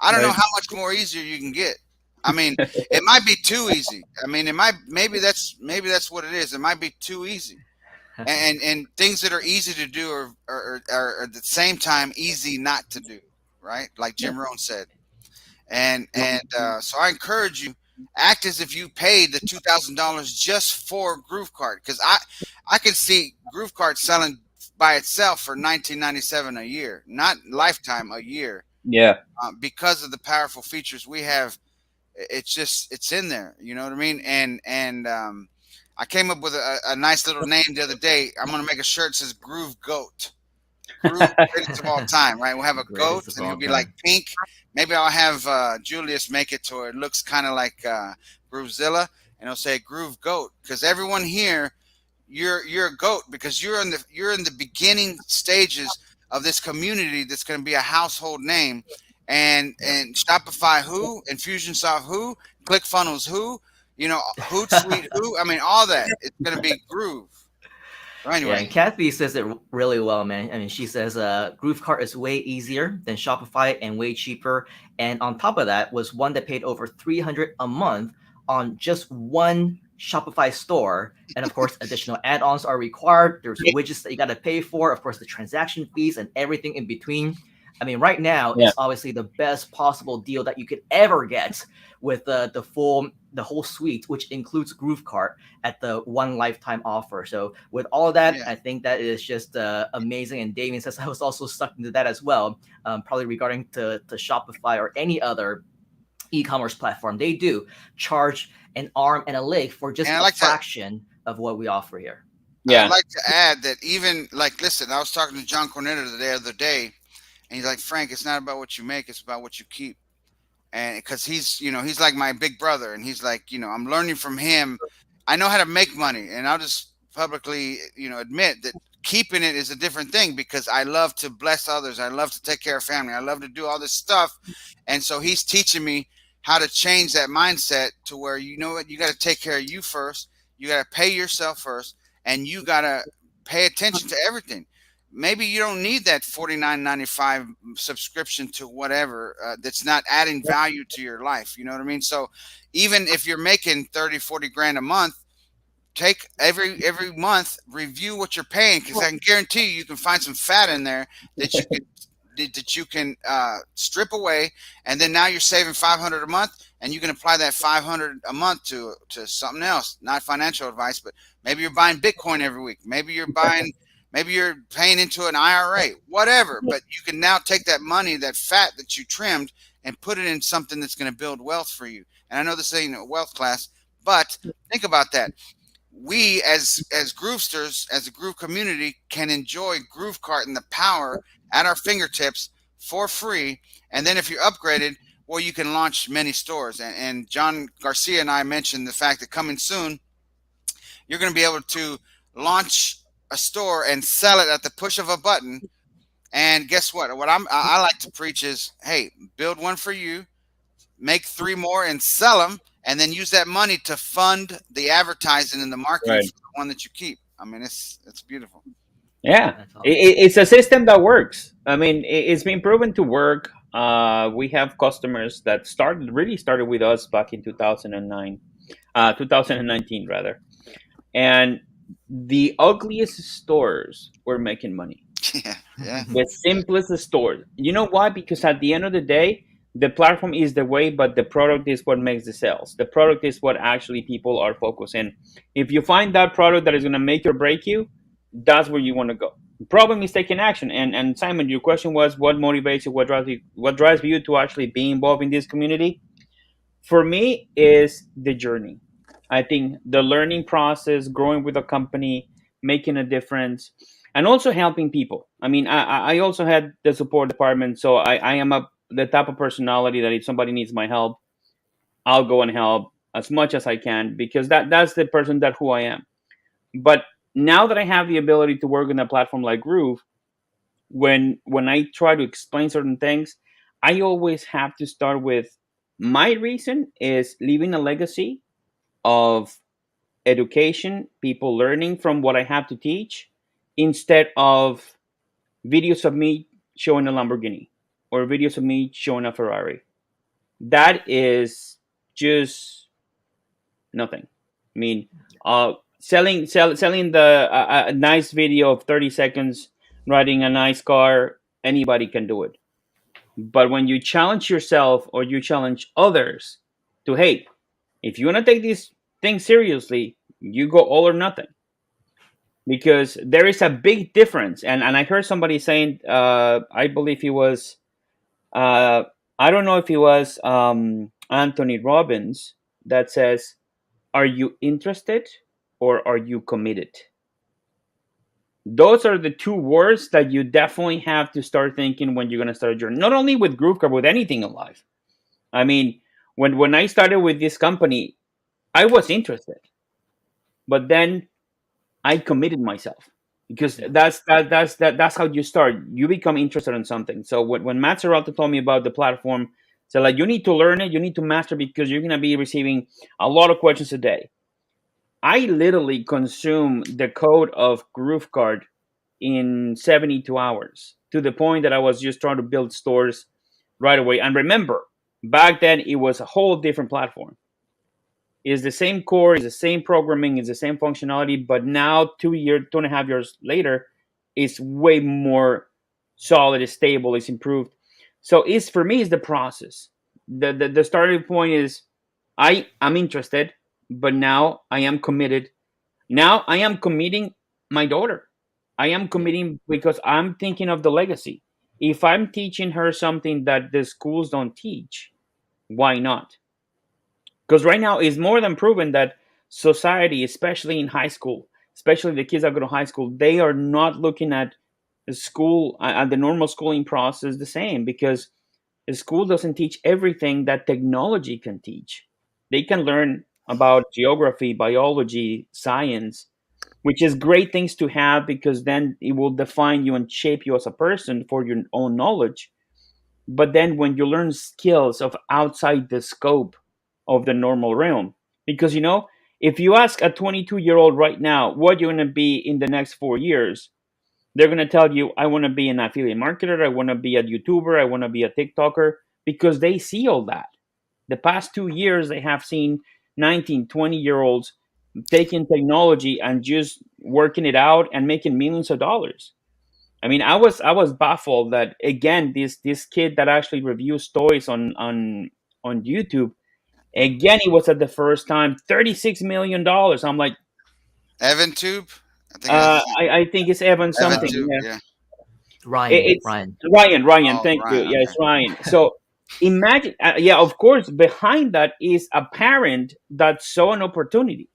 D: I don't know how much more easier you can get. I mean, it might be too easy. I mean, maybe that's what it is. It might be too easy. And things that are easy to do are at the same time easy not to do, right? Like Jim Rohn said. And so I encourage you, act as if you paid the $2,000 just for GrooveKart, because I can see GrooveKart selling by itself for $19.97 a year, not lifetime, a year.
C: Yeah.
D: Because of the powerful features we have, it's in there. You know what I mean? And I came up with a nice little name the other day. I'm gonna make a shirt that says Groove Goat. Groove greatest of all time, right? We'll have a goat,
B: Greatest of
D: and he'll
B: all
D: be like
B: time.
D: pink. Maybe I'll have Julius make it to where it looks kind of like Groovezilla, and he'll say Groove Goat, because everyone here, you're a goat because you're in the beginning stages of this community that's going to be a household name,
B: Yep.
D: and Shopify who, Infusionsoft who, ClickFunnels who, Hootsuite who. I mean, all that. It's going to be Groove. So
B: Yeah,
D: anyway,
B: and Kathy says it really well, man. I mean, she says GrooveKart is way easier than Shopify and way cheaper. And on top of that, was one that paid over 300 a month on just one Shopify store. And of course, additional add-ons are required. There's widgets that you got to pay for, of course, the transaction fees and everything in between. I mean, right now
C: Yeah.
B: is obviously the best possible deal that you could ever get with the whole suite, which includes GrooveKart at the one lifetime offer. So with all of that,
D: yeah.
B: I think that is just amazing. And Damien says I was also stuck into that as well, probably regarding to Shopify or any other e-commerce platform. They do charge an arm and a leg for just
D: And I
B: a
D: like to
B: fraction of what we offer here.
D: I'd
C: Yeah.
D: like to add that even like listen, I was talking to Jhon the other day, and he's like, Frank, it's not about what you make, it's about what you keep. And because he's like my big brother, and he's like, I'm learning from him. I know how to make money, and I'll just publicly admit that keeping it is a different thing, because I love to bless others, I love to take care of family, I love to do all this stuff. And so he's teaching me how to change that mindset to where, you know what, you got to take care of you first, you got to pay yourself first, and you got to pay attention to everything. Maybe you don't need that $49.95 subscription to whatever, that's not adding value to your life. You know what I mean? So even if you're making 30, 40 grand a month, take every month, review what you're paying, because I can guarantee you can find some fat in there that you can strip away, and then now you're saving 500 a month, and you can apply that 500 a month to something else. Not financial advice, but maybe you're buying Bitcoin every week. Maybe you're paying into an IRA, whatever. But you can now take that money, that fat that you trimmed, and put it in something that's going to build wealth for you. And I know this ain't a wealth class, but think about that. We as Groovesters, as a Groove community, can enjoy GrooveKart and the power at our fingertips for free. And then if you're upgraded, well, you can launch many stores. And Jhon Garcia and I mentioned the fact that coming soon, you're going to be able to launch a store and sell it at the push of a button. And guess what? I like to preach is, hey, build one for you, make 3 more and sell them, and then use that money to fund the advertising and the marketing
C: Right.
D: for the one that you keep. I mean, it's beautiful.
C: Yeah.
B: That's awesome.
C: It's a system that works. I mean, it's been proven to work. We have customers that really started with us back in 2009, 2019 rather, and the ugliest stores were making money.
D: Yeah, yeah,
C: The simplest stores. You know why? Because at the end of the day, the platform is the way, but the product is what makes the sales. The product is what actually people are focusing. If you find that product that is going to make or break you, that's where you want to go. The problem is taking action. And Simon, your question was, what motivates you? What drives you to actually be involved in this community? For me, is the journey. I think the learning process, growing with a company, making a difference, and also helping people. I mean, I also had the support department, so I am the type of personality that if somebody needs my help, I'll go and help as much as I can, because that's the person that who I am. But now that I have the ability to work on a platform like Groove, when I try to explain certain things, I always have to start with my reason is leaving a legacy of education, people learning from what I have to teach, instead of videos of me showing a Lamborghini or videos of me showing a Ferrari. That is just nothing. I mean, selling a nice video of 30 seconds riding a nice car, anybody can do it. But when you challenge yourself or you challenge others to, hey, if you want to take this thing seriously, you go all or nothing. Because there is a big difference. And I heard somebody saying, I believe he was, I don't know if he was Anthony Robbins, that says, are you interested or are you committed? Those are the two words that you definitely have to start thinking when you're going to start a journey. Not only with GrooveKart, with anything in life. I mean, when I started with this company, I was interested, but then I committed myself because
B: Yeah.
C: that's how you start. You become interested in something. So when Matt Serralto told me about the platform, so like you need to learn it, you need to master because you're gonna be receiving a lot of questions a day. I literally consume the code of GrooveKart in 72 hours to the point that I was just trying to build stores right away. And remember, back then it was a whole different platform. It's the same core, it's the same programming, it's the same functionality, but now 2 years, 2.5 years later, it's way more solid, it's stable, it's improved. So it's for me, it's the process. The starting point is I'm interested, but now I am committed. Now I am committing my daughter. I am
B: Yeah.
C: committing because I'm thinking of the legacy. If I'm teaching her something that the schools don't teach, why not? Because right now it's more than proven that society, especially in high school, especially the kids that go to high school, they are not looking at the school at the normal schooling process the same because the school doesn't teach everything that technology can teach. They can learn about geography, biology, science, which is great things to have because then it will define you and shape you as a person for your own knowledge. But then when you learn skills of outside the scope of the normal realm, because if you ask a 22-year-old right now what you're going to be in the next 4 years, they're going to tell you, I want to be an affiliate marketer, I want to be a YouTuber, I want to be a TikToker, because they see all that. The past 2 years, they have seen 19, 20 year olds taking technology and just working it out and making millions of dollars. I mean, I was baffled that again this kid that actually reviews toys on YouTube, again he was at the first time $36 million. I'm like,
D: Evan Tube, I think that's
C: I think it's Evan
D: Evan
C: something.
D: Tube.
C: Yeah,
D: Yeah.
B: Ryan.
C: it's
B: Ryan.
C: Ryan.
D: Oh,
C: Thank you.
D: Ryan.
C: Yeah,
D: Okay.
C: it's Ryan. So imagine, yeah, of course, behind that is a parent that saw an opportunity.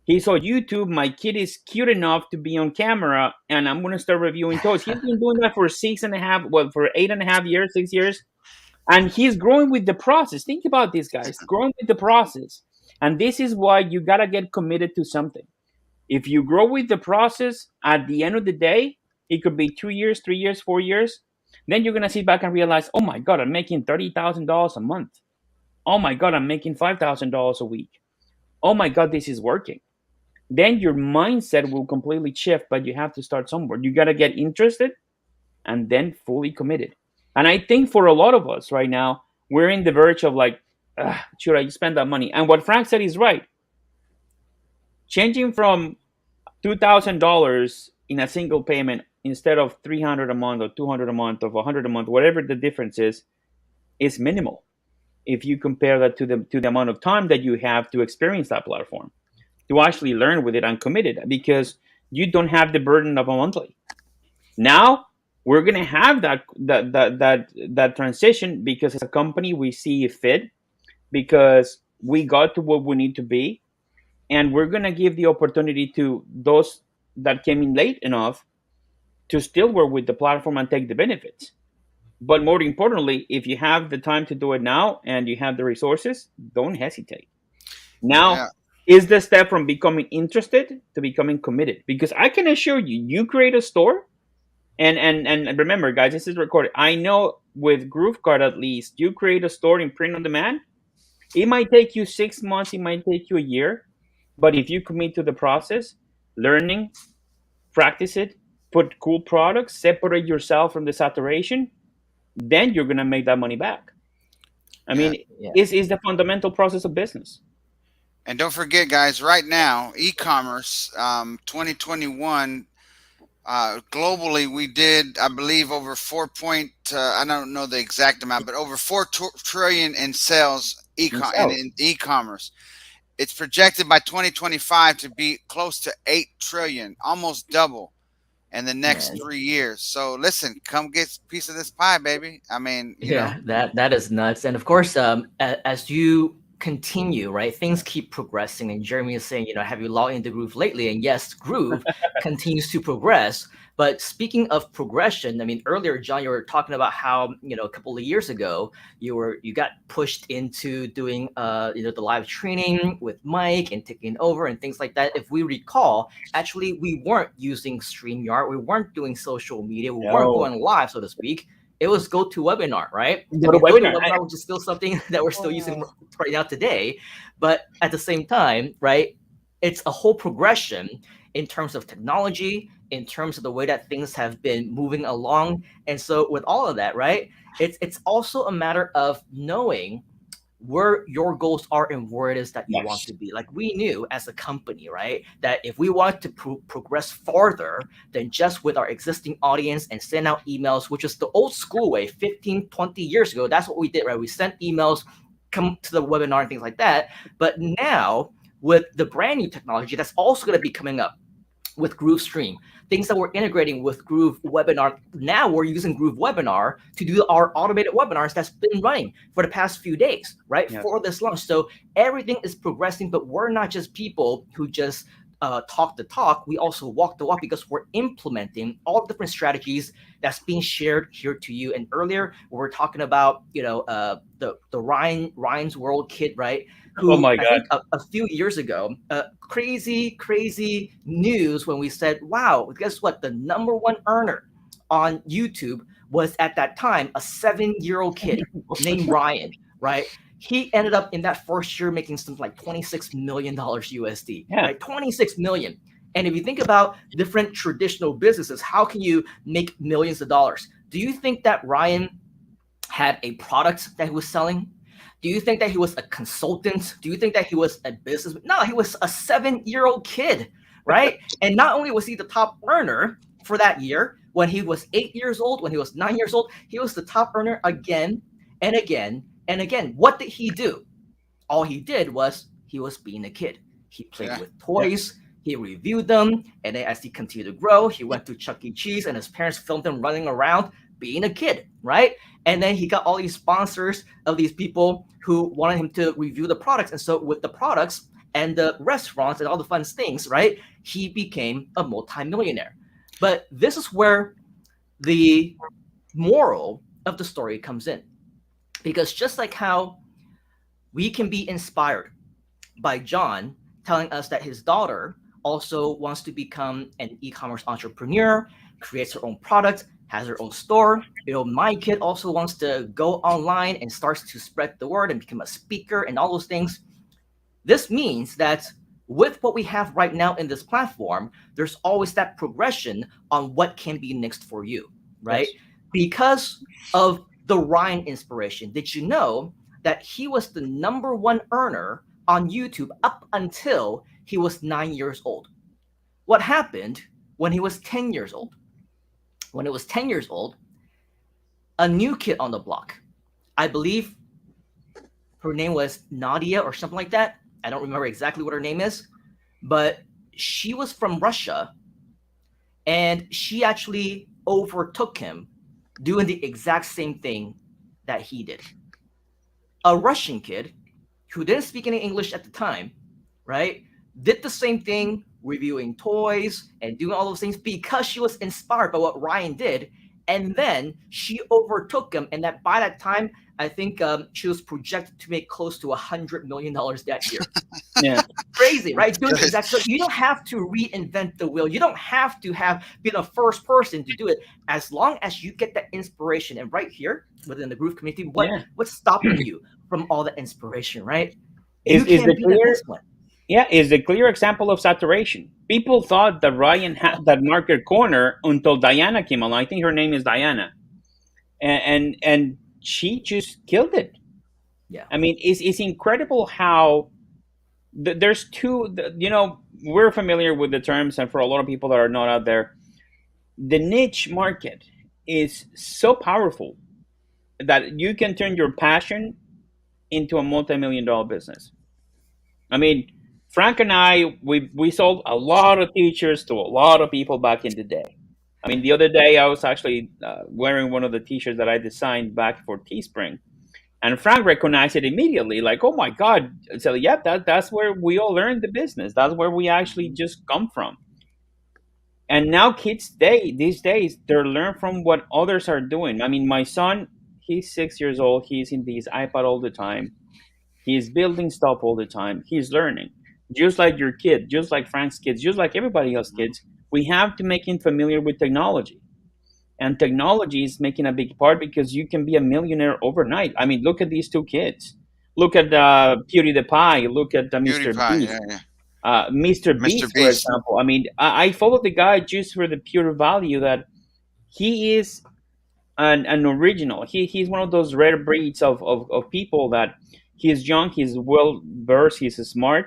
C: He saw YouTube. My kid is cute enough to be on camera, and I'm going to start reviewing toys. He's been doing that for 6.5, well, for 8.5 years, 6 years, and he's growing with the process. Think about this, guys, growing with the process. And this is why you got to get committed to something. If you grow with the process, at the end of the day, it could be 2 years, 3 years, 4 years. Then you're going to sit back and realize, oh my God, I'm making $30,000 a month. Oh my God, I'm making $5,000 a week. Oh my God, this is working. Then your mindset will completely shift, but you have to start somewhere. You got to get interested and then fully committed. And I think for a lot of us right now, we're in the verge of like, should I spend that money? And what Frank said is right. Changing from $2,000 in a single payment instead of 300 a month or 200 a month or 100 a month, whatever the difference is minimal. If you compare that to the amount of time that you have to experience that platform, to actually learn with it and commit it, because you don't have the burden of a monthly. Now we're gonna have that transition because as a company we see it fit because we got to what we need to be, and we're gonna give the opportunity to those that came in late enough to still work with the platform and take the benefits. But more importantly, if you have the time to do it now and you have the resources, don't hesitate. Now
D: Yeah.
C: is the step from becoming interested to becoming committed. Because I can assure you, you create a store, and remember, guys, this is recorded. I know with GrooveKart at least, you create a store in print on demand. It might take you 6 months, it might take you a year, but if you commit to the process, learning, practice it, put cool products, separate yourself from the saturation, then you're gonna make that money back. I
D: Yeah.
C: mean,
B: Yeah.
C: is the fundamental process of business.
D: And don't forget, guys, right now, e-commerce, 2021, globally, we did, I believe, over 4 point, I don't know the exact amount, but over 4 trillion in sales
C: Themselves.
D: in e-commerce. It's projected by 2025 to be close to 8 trillion, almost double in the next
B: Yeah.
D: 3 years. So listen, come get a piece of this pie, baby. I mean,
B: Yeah, that is nuts. And of course, as you continue, right? Things keep progressing. And Jeremy is saying, have you logged into Groove lately? And yes, Groove continues to progress. But speaking of progression, I mean, earlier, Jhon, you were talking about how, a couple of years ago, you got pushed into doing, the live training with Mike and taking over and things like that. If we recall, actually, we weren't using StreamYard. We weren't doing social media. We weren't
C: No.
B: going live, so to speak. It was GoToWebinar, right?
C: GoToWebinar.
B: GoToWebinar, which is still something that we're still using right now today. But at the same time, right, it's a whole progression in terms of technology, in terms of the way that things have been moving along. And so with all of that, right, it's also a matter of knowing where your goals are and where it is that you want to be. Like we knew as a company, right, that if we want to progress farther than just with our existing audience and send out emails, which is the old school way 15, 20 years ago, that's what we did, right? We sent emails, come to the webinar and things like that. But now with the brand new technology that's also going to be coming up with Groove Stream, things that we're integrating with Groove Webinar. Now we're using Groove Webinar to do our automated webinars that's been running for the past few days, right?
C: Yeah.
B: For this launch. So everything is progressing, but we're not just people who just talk the talk. We also walk the walk because we're implementing all the different strategies that's being shared here to you. And earlier we were talking about, the Ryan's World kid, right? Who,
C: Oh my God.
B: I think a few years ago, crazy news when we said, wow, guess what? The #1 earner on YouTube was at that time a 7-year-old kid named Ryan, right? He ended up in that first year making something like $26 million USD, right? 26 million. And if you think about different traditional businesses, how can you make millions of dollars? Do you think that Ryan had a product that he was selling? Do you think that he was a consultant? Do you think that he was a business? No, he was a 7-year-old kid, right? And not only was he the top earner for that year, when he was 8 years old, when he was 9 years old, he was the top earner again and again and again. What did he do? All he did was he was being a kid. He played with toys. He reviewed them. And then as he continued to grow, he went to Chuck E. Cheese and his parents filmed him running around being a kid, right? And then he got all these sponsors of these people who wanted him to review the products. And so with the products and the restaurants and all the fun things, right, he became a multimillionaire. But this is where the moral of the story comes in. Because just like how we can be inspired by Jhon telling us that his daughter also wants to become an e-commerce entrepreneur, creates her own product, has her own store. My kid also wants to go online and starts to spread the word and become a speaker and all those things. This means that with what we have right now in this platform, there's always that progression on what can be next for you, right? Yes. Because of the Ryan inspiration, did you know that he was the #1 earner on YouTube up until he was 9 years old? What happened when he was 10 years old? When it was 10 years old, a new kid on the block, I believe her name was Nadia or something like that. I don't remember exactly what her name is, but she was from Russia, and she actually overtook him doing the exact same thing that he did. A Russian kid who didn't speak any English at the time, right, did the same thing, reviewing toys and doing all those things because she was inspired by what Ryan did. And then she overtook him. And that by that time, I think she was projected to make close to $100 million that year.
C: Yeah.
B: Crazy, right? Doing exactly. So you don't have to reinvent the wheel. You don't have to be the first person to do it. As long as you get that inspiration. And right here within the Groove community, what's stopping you from all the inspiration, right?
C: Is the clear example of saturation. People thought that Ryan had that market corner until Diana came along. I think her name is Diana, and she just killed it.
B: Yeah,
C: I mean, it's incredible how there's two. We're familiar with the terms, and for a lot of people that are not out there, the niche market is so powerful that you can turn your passion into a multi-million-dollar business. I mean, Frank and I, we sold a lot of t-shirts to a lot of people back in the day. I mean, the other day I was actually wearing one of the t-shirts that I designed back for Teespring. And Frank recognized it immediately, like, oh my God. So yeah, that's where we all learn the business. That's where we actually just come from. And now kids these days, they're learn from what others are doing. I mean, my son, he's 6 years old. He's in his iPad all the time. He's building stuff all the time. He's learning. Just like your kid, just like Frank's kids, just like everybody else's kids, we have to make him familiar with technology. And technology is making a big part because you can be a millionaire overnight. I mean, look at these two kids. Look at PewDiePie. Look at
D: Beauty
C: Mr.
D: pie,
C: Beast.
D: yeah, yeah.
C: Mr.
D: Mr.
C: Beast, for
D: Beast.
C: example. I mean, I follow the guy just for the pure value that he is an original. He's one of those rare breeds of people that he's young, he's well versed, he's smart.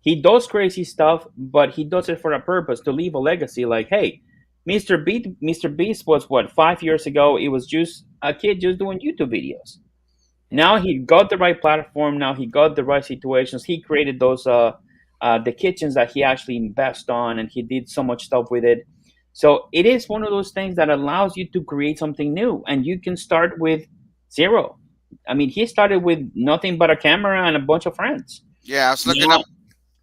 C: He does crazy stuff, but he does it for a purpose to leave a legacy. Like, hey, Mr. Beast was what 5 years ago? It was just a kid just doing YouTube videos. Now he got the right platform. Now he got the right situations. He created those the kitchens that he actually invest on, and he did so much stuff with it. So it is one of those things that allows you to create something new, and you can start with zero. I mean, he started with nothing but a camera and a bunch of friends.
D: Yeah, I was looking
C: Now,
D: up.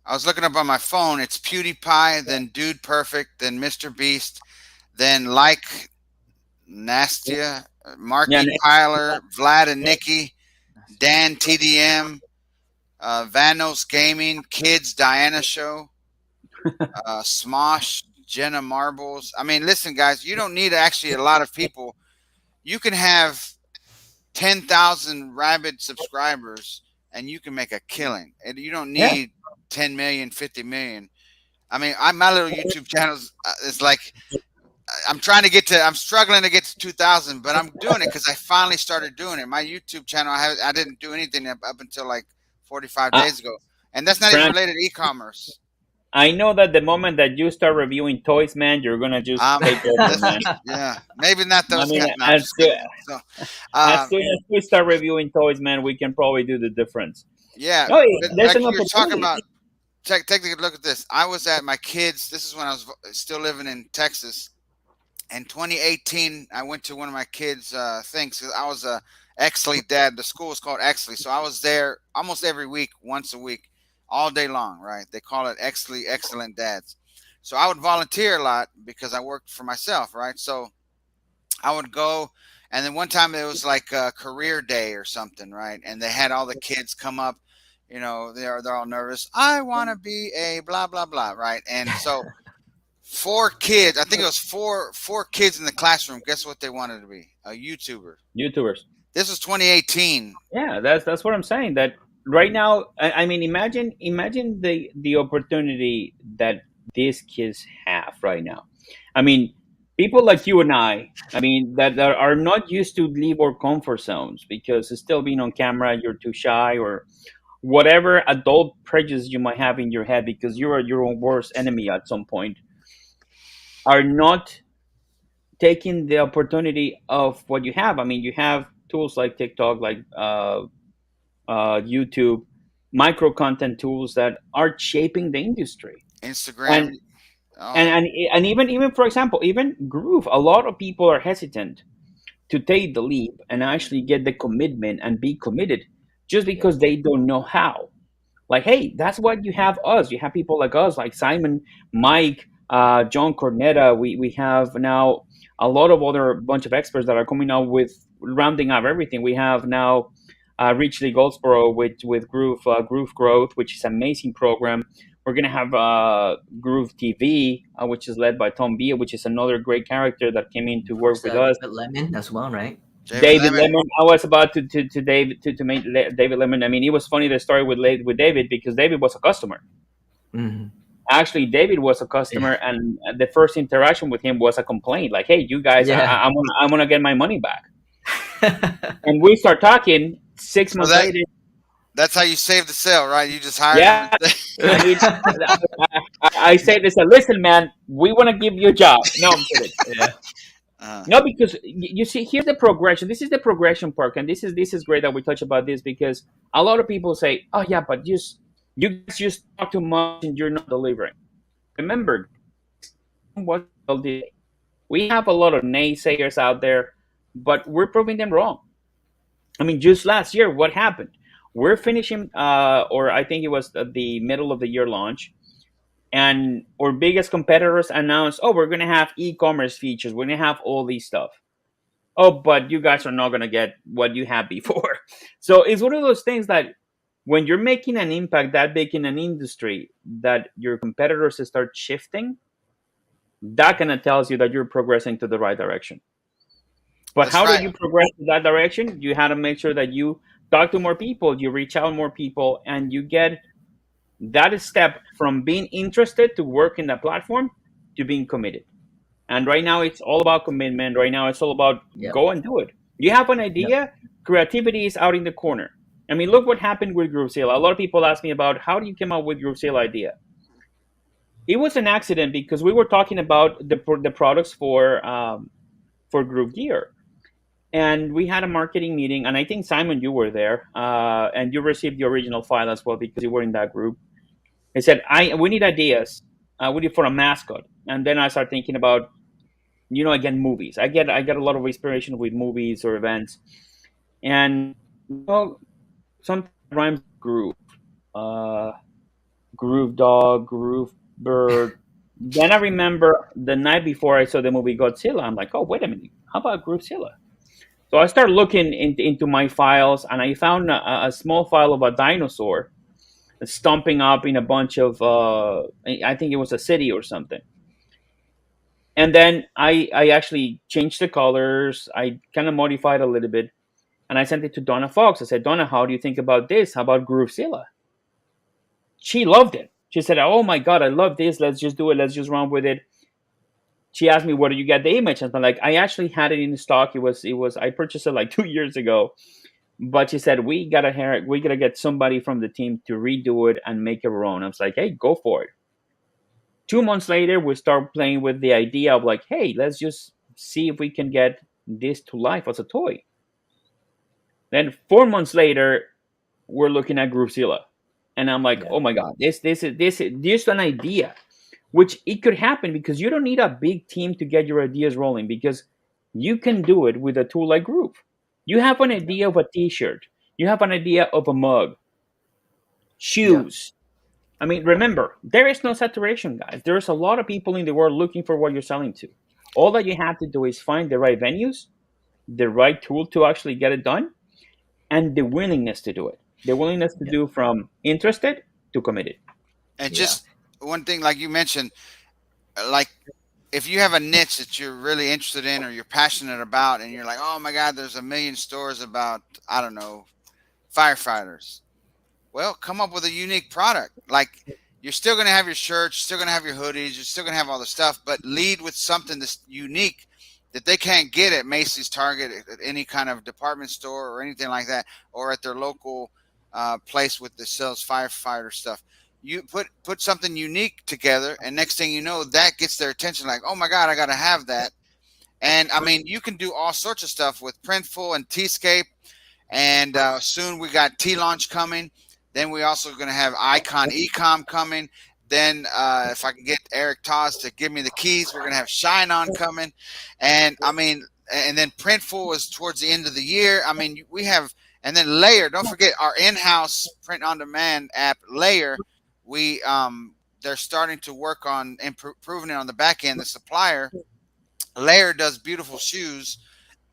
D: I was looking up on my phone. It's PewDiePie, then Dude Perfect, then Mr. Beast, then like Nastia,
C: yeah,
D: Marky Tyler, Vlad and Nikki, Dan TDM, Vanos Gaming, Kids Diana Show, Smosh, Jenna Marbles. I mean, listen, guys, you don't need actually a lot of people. You can have 10,000 rabid subscribers and you can make a killing. And you don't
C: yeah.
D: need 10 million, 50 million. I mean, my little YouTube channel is like, I'm struggling to get to 2,000, but I'm doing it because I finally started doing it. My YouTube channel, I didn't do anything up until like 45
C: Uh,
D: days ago. And that's not even
C: Frank,
D: related to e-commerce.
C: I know that the moment that you start reviewing toys, man, you're gonna just take over, man.
D: Yeah, maybe not
C: I
D: those
C: mean,
D: kind. No, I'm just kidding. So,
C: as
D: um,
C: soon as we start reviewing toys, man, we can probably do the difference.
D: yeah,
C: No,
D: but
C: there's
D: like
C: an
D: you're talking
C: opportunity.
D: about, take a look at this. I was at my kids. This is when I was still living in Texas. In 2018, I went to one of my kids' things because I was a Exley dad. The school was called Exley, so I was there almost every week, once a week, all day long. Right? They call it Exley Excellent Dads. So I would volunteer a lot because I worked for myself. Right? So I would go, and then one time it was like a career day or something. Right? And they had all the kids come up. You know, they're all nervous. I want to be a blah blah blah. Right? And so four kids. I think it was four kids in the classroom. Guess what they wanted to be? A YouTuber.
C: YouTubers.
D: This was 2018.
C: Yeah, that's what I'm saying. That right now, I mean, imagine the opportunity that these kids have right now. I mean, people like you and I mean, that are not used to leave our comfort zones because it's still being on camera, you're too shy, or whatever adult prejudice you might have in your head because you are your own worst enemy at some point, are not taking the opportunity of what you have. I mean, you have tools like TikTok, like YouTube, micro content tools that are shaping the industry.
D: Instagram.
C: And
D: Oh,
C: and even for example, even Groove, a lot of people are hesitant to take the leap and actually get the commitment and be committed just because they don't know how. Like, hey, that's what you have us. You have people like us, like Simon, Mike, Jhon Cornetta. We have now a lot of other bunch of experts that are coming out with rounding up everything. We have now Rich Lee Goldsboro with Groove Growth, which is an amazing program. We're gonna have Groove TV, which is led by Tom Bia, which is another great character that came in to
B: Of
C: work
B: course,
C: with us.
B: David Lemon as well, right?
D: David
C: David
D: Lemon.
C: Lemon. I was about to David to make David Lemon. I mean, it was funny the story with David because David was a customer.
B: Hmm.
C: Actually, David was a customer,
B: Yeah.
C: and the first interaction with him was a complaint, like, "Hey, you guys,
B: Yeah.
C: I want to get my money back." And we start talking. Six
D: So
C: months later,
D: that's how you save the sale, right? You just hired
C: yeah,
D: them.
C: I mean, I say this. Listen, man, we want to give you a job. No, I'm kidding.
B: Yeah.
C: No, because you see, here's the progression. This is the progression part, and this is great that we touch about this because a lot of people say, "Oh yeah, but you guys just talk too much and you're not delivering." Remember, what we have a lot of naysayers out there, but we're proving them wrong. I mean, just last year, what happened? We're finishing, or I think it was the middle of the year launch, and our biggest competitors announced, "Oh, we're going to have e-commerce features. We're going to have all these stuff." Oh, but you guys are not going to get what you had before. So it's one of those things that when you're making an impact that big in an industry, that your competitors start shifting, that kind of tells you that you're progressing to the right direction. But
D: That's
C: how
D: right.
C: did you progress in that direction? You had to make sure that you talk to more people, you reach out more people, and you get that step from being interested to work in the platform to being committed. And right now, it's all about commitment. Right now, it's all about
B: Yep.
C: go and do it. You have an
B: Yep.
C: idea, creativity is out in the corner. I mean, look what happened with GrooveZilla. A lot of people ask me about how do you come up with GrooveZilla idea. It was an accident because we were talking about the products for Groove Gear, and we had a marketing meeting. And I think Simon, you were there, and you received the original file as well because you were in that group. He said, "I we need ideas. We need for a mascot." And then I started thinking about again, movies. I get a lot of inspiration with movies or events, and something rhymes with groove, uh, groove dog, groove bird. Then I remember the night before I saw the movie Godzilla, I'm like, oh wait a minute, how about Groovezilla? So I started looking into my files, and I found a small file of a dinosaur stomping up in a bunch of I think it was a city or something. And then I actually changed the colors. I kind of modified a little bit, and I sent it to Donna Fox. I said, Donna, how do you think about this? How about Groovezilla? She loved it. She said, oh my God, I love this. Let's just do it. Let's just run with it. She asked me, where did you get the image? And I'm like, I actually had it in stock. I purchased it like 2 years ago. But she said, we gotta get somebody from the team to redo it and make it our own. I was like, hey, go for it. 2 months later, we start playing with the idea of like, hey, let's just see if we can get this to life as a toy. Then 4 months later, we're looking at Groovezilla, and I'm like,
B: Yeah.
C: oh my God, this is just an idea, which it could happen because you don't need a big team to get your ideas rolling because you can do it with a tool like Groove. You have an idea of a T-shirt, you have an idea of a mug,
B: Yeah.
C: shoes. I mean, remember, there is no saturation, guys. There's a lot of people in the world looking for what you're selling to. All that you have to do is find the right venues, the right tool to actually get it done, and the willingness to do it. The willingness to
B: Yeah.
C: do from interested to committed.
D: And
B: Yeah.
D: just one thing, like you mentioned, like if you have a niche that you're really interested in or you're passionate about, and you're like, oh my God, there's a million stores about, I don't know, firefighters. Well, come up with a unique product. Like you're still going to have your shirts, you're still going to have your hoodies, you're still going to have all the stuff, but lead with something that's unique that they can't get at Macy's, Target, at any kind of department store or anything like that, or at their local place with the sells firefighter stuff. You put something unique together, and next thing you know, that gets their attention. Like, oh my God, I got to have that. And I mean, you can do all sorts of stuff with Printful and Tscape, and soon we got T Launch coming. Then we also going to have Icon Ecom coming. Then if I can get Eric Taz to give me the keys, we're going to have Shine On coming. And I mean, and then Printful is towards the end of the year. I mean, we have, and then Layer. Don't forget our in-house print on demand app, Layer. We they're starting to work on improving it on the back end. The supplier Layer does beautiful shoes,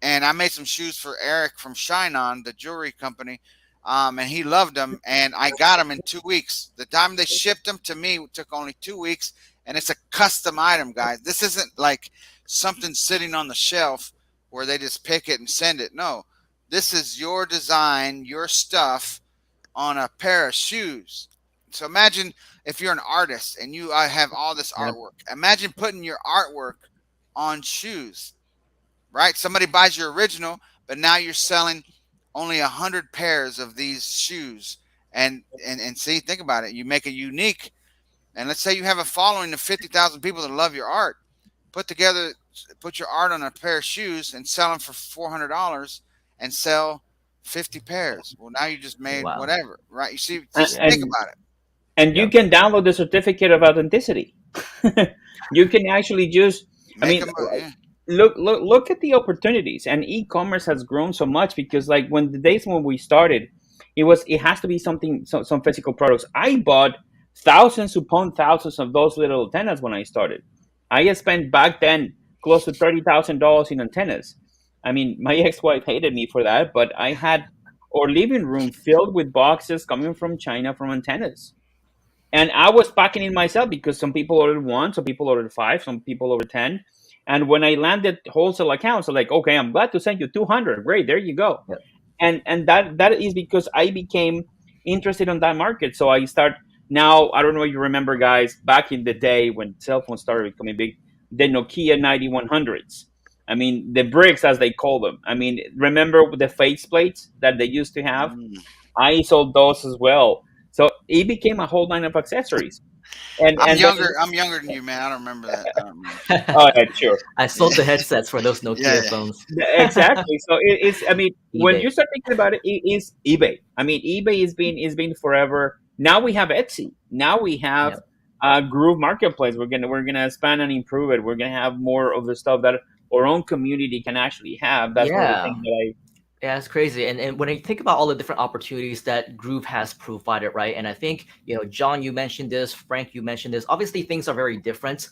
D: and I made some shoes for Eric from Shine On, the jewelry company, and he loved them. And I got them in 2 weeks. The time they shipped them to me took only 2 weeks, and it's a custom item, guys. This isn't like something sitting on the shelf where they just pick it and send it. No, this is your design, your stuff on a pair of shoes. So imagine if you're an artist and you have all this
C: Yep.
D: artwork. Imagine putting your artwork on shoes, right? Somebody buys your original, but now you're selling only 100 pairs of these shoes. And see, think about it. You make it unique, and let's say you have a following of 50,000 people that love your art. Put your art on a pair of shoes and sell them for $400 and sell 50 pairs. Well, now you just made
B: Wow.
D: whatever, right? You see,
C: And,
D: just think
C: and,
D: about it.
C: and you
B: Yep.
C: can download the certificate of authenticity. You can actually just, I
D: Make
C: mean,
D: them, yeah.
C: look at the opportunities, and e-commerce has grown so much because like when the days when we started, it has to be something, some physical products. I bought thousands upon thousands of those little antennas when I started. I spent back then close to $30,000 in antennas. I mean, my ex-wife hated me for that, but I had our living room filled with boxes coming from China from antennas. And I was packing it myself because some people ordered one, some people ordered five, some people ordered 10. And when I landed wholesale accounts, I'm like, okay, I'm glad to send you 200. Great, there you go.
B: Yep.
C: And that is because I became interested in that market. So I start now. I don't know if you remember, guys, back in the day when cell phones started becoming big, the Nokia 9100s. I mean, the bricks, as they call them. I mean, remember the face plates that they used to have?
D: Mm.
C: I sold those as well. So it became a whole line of accessories. And then,
D: I'm younger than you, man. I don't remember that. I don't remember.
C: oh yeah, sure.
B: I sold the headsets for those
D: Yeah,
B: Nokia
D: yeah.
B: phones.
C: Exactly. So it's. I mean, when
B: eBay.
C: you start thinking about it, it is eBay. I mean, eBay has been forever. Now we have Etsy. Now we have
B: Yep.
C: Groove Marketplace. We're gonna expand and improve it. We're gonna have more of the stuff that our own community can actually have. That's one of the
B: Yeah.
C: things that
B: Yeah, it's crazy. And when I think about all the different opportunities that Groove has provided, right? And I think, Jhon, you mentioned this, Frank, you mentioned this. Obviously, things are very different.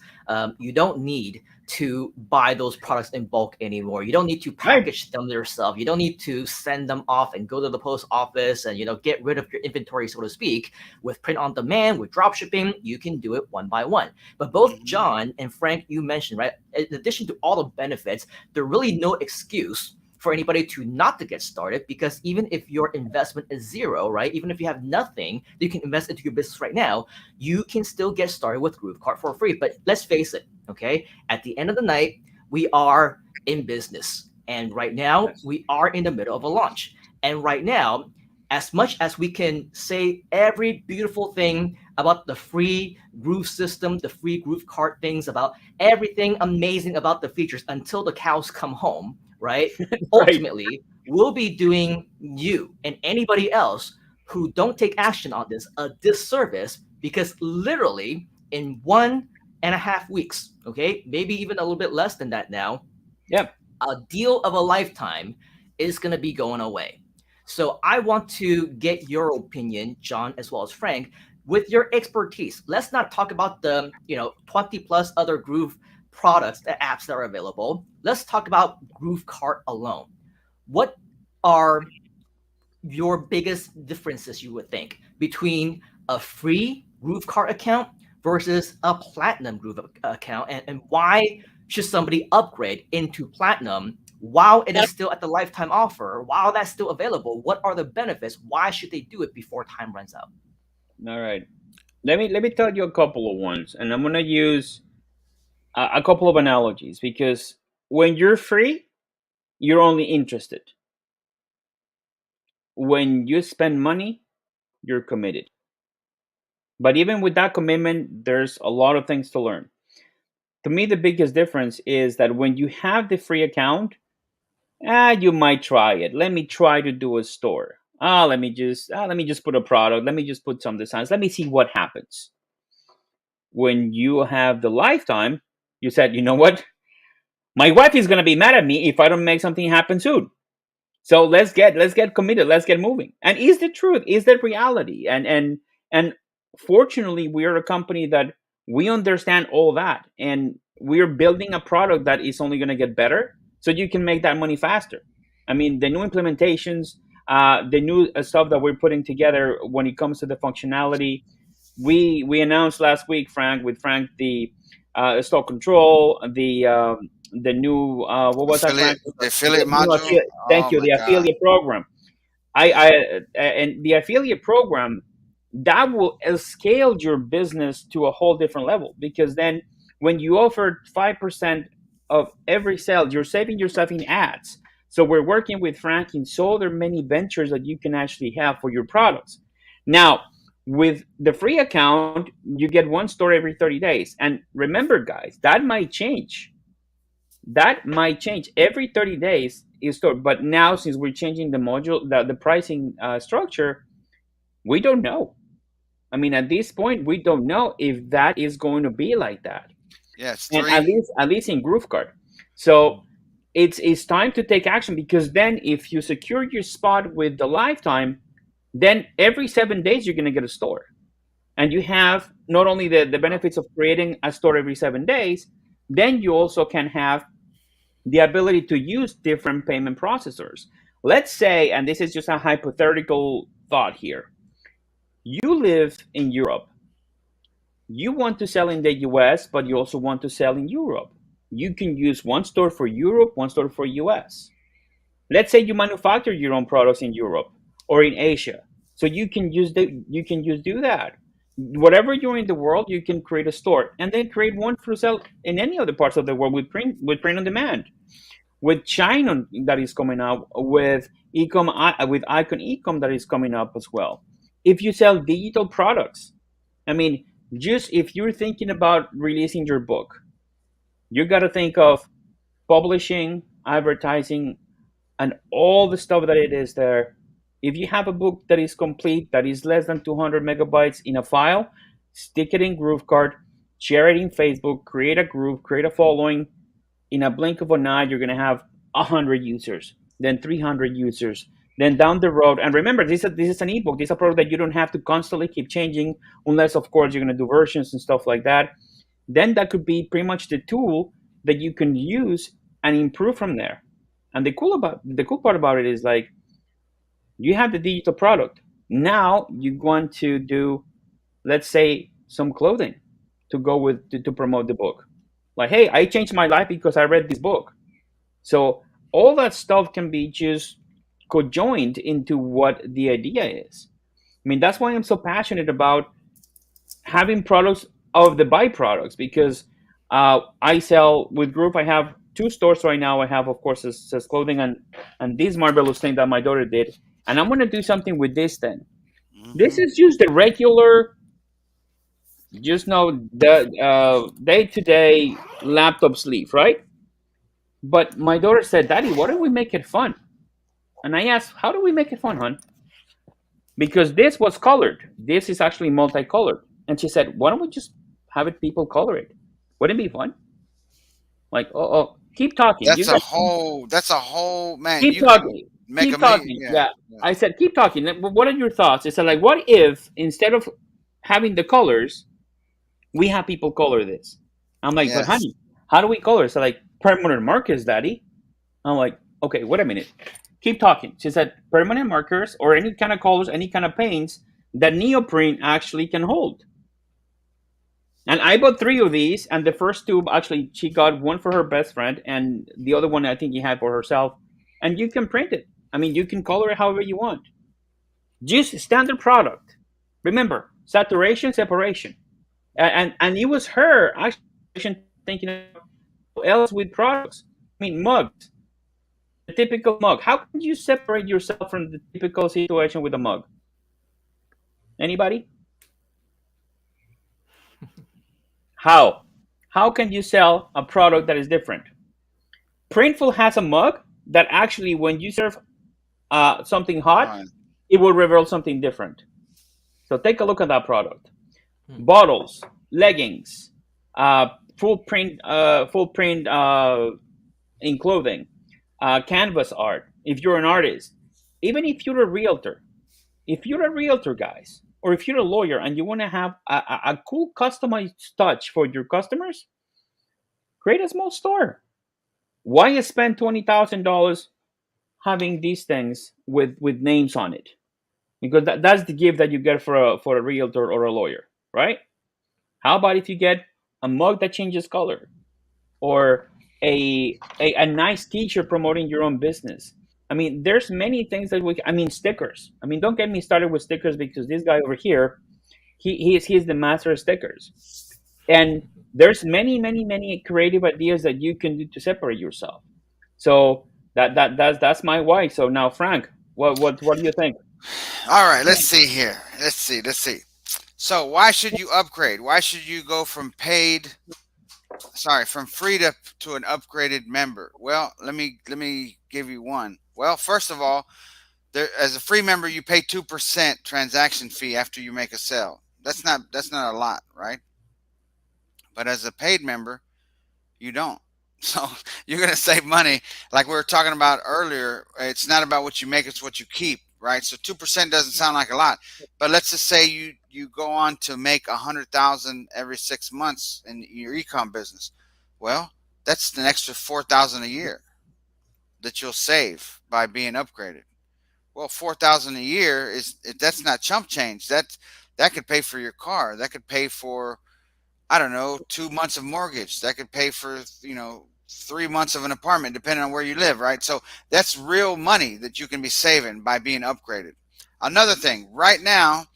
B: You don't need to buy those products in bulk anymore. You don't need to
C: right.
B: package them yourself. You don't need to send them off and go to the post office and, get rid of your inventory, so to speak. With print on demand, with drop shipping, you can do it one by one. But both
D: Mhm.
B: Jhon and Frank, you mentioned, right? In addition to all the benefits, there's really no excuse for anybody to not to get started, because even if your investment is zero, right? Even if you have nothing that you can invest into your business right now, you can still get started with GrooveKart for free. But let's face it, okay? At the end of the night, we are in business. And right now,
C: Yes.
B: we are in the middle of a launch. And right now, as much as we can say every beautiful thing about the free Groove system, the free GrooveKart things, about everything amazing about the features until the cows come home, right?
C: Right.
B: Ultimately, we'll be doing you and anybody else who don't take action on this a disservice, because literally in 1.5 weeks, okay, maybe even a little bit less than that now,
C: Yeah.
B: a deal of a lifetime is going to be going away. So I want to get your opinion, Jhon, as well as Frank, with your expertise. Let's not talk about the 20 plus other Groove products, the apps that are available. Let's talk about GrooveKart alone. What are your biggest differences, you would think, between a free GrooveKart account versus a platinum Groove account, and why should somebody upgrade into platinum while it is still at the lifetime offer, while that's still available? What are the benefits? Why should they do it before time runs out?
C: All right. Let me tell you a couple of ones, and I'm gonna use a couple of analogies because when you're free, you're only interested. When you spend money, you're committed. But even with that commitment, there's a lot of things to learn. To me, the biggest difference is that when you have the free account, you might try it. Let me try to do a store. Let me just put a product. Let me just put some designs. Let me see what happens. When you have the lifetime, you said, you know what? My wife is gonna be mad at me if I don't make something happen soon. So let's get committed. Let's get moving. And is the truth? Is that reality? And fortunately, we are a company that we understand all that, and we're building a product that is only going to get better, so you can make that money faster. I mean, the new implementations, the new stuff that we're putting together when it comes to the functionality. We announced last week, Frank, with Frank, the stock control, the new what was that,
D: Affiliate,
C: Frank?
D: the affiliate
C: The new
D: module.
C: thank
D: Oh
C: you,
D: my
C: the
D: god.
C: affiliate program. And the affiliate program that will scale your business to a whole different level, because then when you offer 5% of every sale, you're saving yourself in ads. So we're working with Frank in so there are many ventures that you can actually have for your products. Now, with the free account, you get one store every 30 days. And remember, guys, that might change. That might change every 30 days is store. But now, since we're changing the module, the pricing structure, we don't know. I mean, at this point, we don't know if that is going to be like that.
D: Yeah, it's
C: And
D: three.
C: at least in GrooveKart. So it's time to take action, because then if you secure your spot with the lifetime, then every 7 days you're going to get a store. And you have not only the benefits of creating a store every 7 days, then you also can have the ability to use different payment processors. Let's say, and this is just a hypothetical thought here, you live in Europe. You want to sell in the US, but you also want to sell in Europe. You can use one store for Europe, one store for US. Let's say you manufacture your own products in Europe or in Asia. So you can use do that. Whatever you're in the world, you can create a store and then create one for sale in any other parts of the world with print on demand. With China that is coming up, with with Icon Ecom that is coming up as well. If you sell digital products, I mean, just if you're thinking about releasing your book, you got to think of publishing, advertising, and all the stuff that it is there. If you have a book that is complete, that is less than 200 megabytes in a file, stick it in GrooveKart, share it in Facebook, create a group, create a following. In a blink of an eye, you're going to have 100 users, then 300 users, then down the road. And remember, this is an ebook. This is a product that you don't have to constantly keep changing, unless, of course, you're going to do versions and stuff like that. Then that could be pretty much the tool that you can use and improve from there. And the cool part about it is, like, you have the digital product. Now you want to do, let's say, some clothing to go with to promote the book. Like, hey, I changed my life because I read this book. So all that stuff can be just conjoined into what the idea is. I mean, that's why I'm so passionate about having products of the byproducts, because I sell with Groove. I have two stores right now. I have, of course, says clothing and this marvelous thing that my daughter did, and I'm gonna do something with this thing. This is just the regular, just know the day-to-day laptop sleeve, right? But my daughter said, "Daddy, why don't we make it fun?" And I asked, "How do we make it fun, hon?" Because this was colored. This is actually multicolored. And she said, "Why don't we just have it people color it? Wouldn't it be fun?" Like, oh, keep talking. You guys
D: That's a whole man.
C: keep
D: You could
C: talking.
D: make
C: Keep
D: a million.
C: talking.
D: Yeah.
C: Yeah. I said, keep talking. What are your thoughts? I said, like, what if instead of having the colors, we have people color this? I'm like, but
D: Yes.
C: honey, how do we color? So, like, permanent markers, daddy. I'm like, okay, wait a minute. Keep talking. She said, permanent markers or any kind of colors, any kind of paints that neoprene actually can hold. And I bought three of these, and the first two, actually, she got one for her best friend, and the other one I think he had for herself. And you can print it. I mean, you can color it however you want. Just standard product. Remember, saturation, separation. And it was her actually thinking about how else with products. I mean, mugs, the typical mug. How can you separate yourself from the typical situation with a mug? Anybody? How? How can you sell a product that is different? Printful has a mug that actually, when you serve something hot,
D: Fine.
C: it will reveal something different. So take a look at that product.
B: Hmm.
C: Bottles, leggings, full print in clothing, canvas art. If you're an artist, even if you're a realtor, guys, or if you're a lawyer and you want to have a cool customized touch for your customers, create a small store. Why spend $20,000 having these things with names on it? Because that's the gift that you get for a realtor or a lawyer, right? How about if you get a mug that changes color, or a nice T-shirt promoting your own business? I mean, there's many things that I mean, stickers. I mean, don't get me started with stickers, because this guy over here, he's the master of stickers. And there's many creative ideas that you can do to separate yourself. So that's my why. So now, Frank, what do you think?
D: All right. Let's see here. Let's see. So why should you upgrade? Why should you go from free to an upgraded member? Well, let me give you one. Well, first of all, as a free member, you pay 2% transaction fee after you make a sale. That's not a lot, right? But as a paid member, you don't. So you're going to save money. Like we were talking about earlier, it's not about what you make, it's what you keep, right? So 2% doesn't sound like a lot, but let's just say you go on to make 100,000 every 6 months in your ecom business. Well, that's an extra 4,000 a year that you'll save by being upgraded. Well, 4,000 a year that's not chump change. That could pay for your car. That could pay for, I don't know, 2 months of mortgage. That could pay for, 3 months of an apartment, depending on where you live, right? So that's real money that you can be saving by being upgraded. Another thing, right now,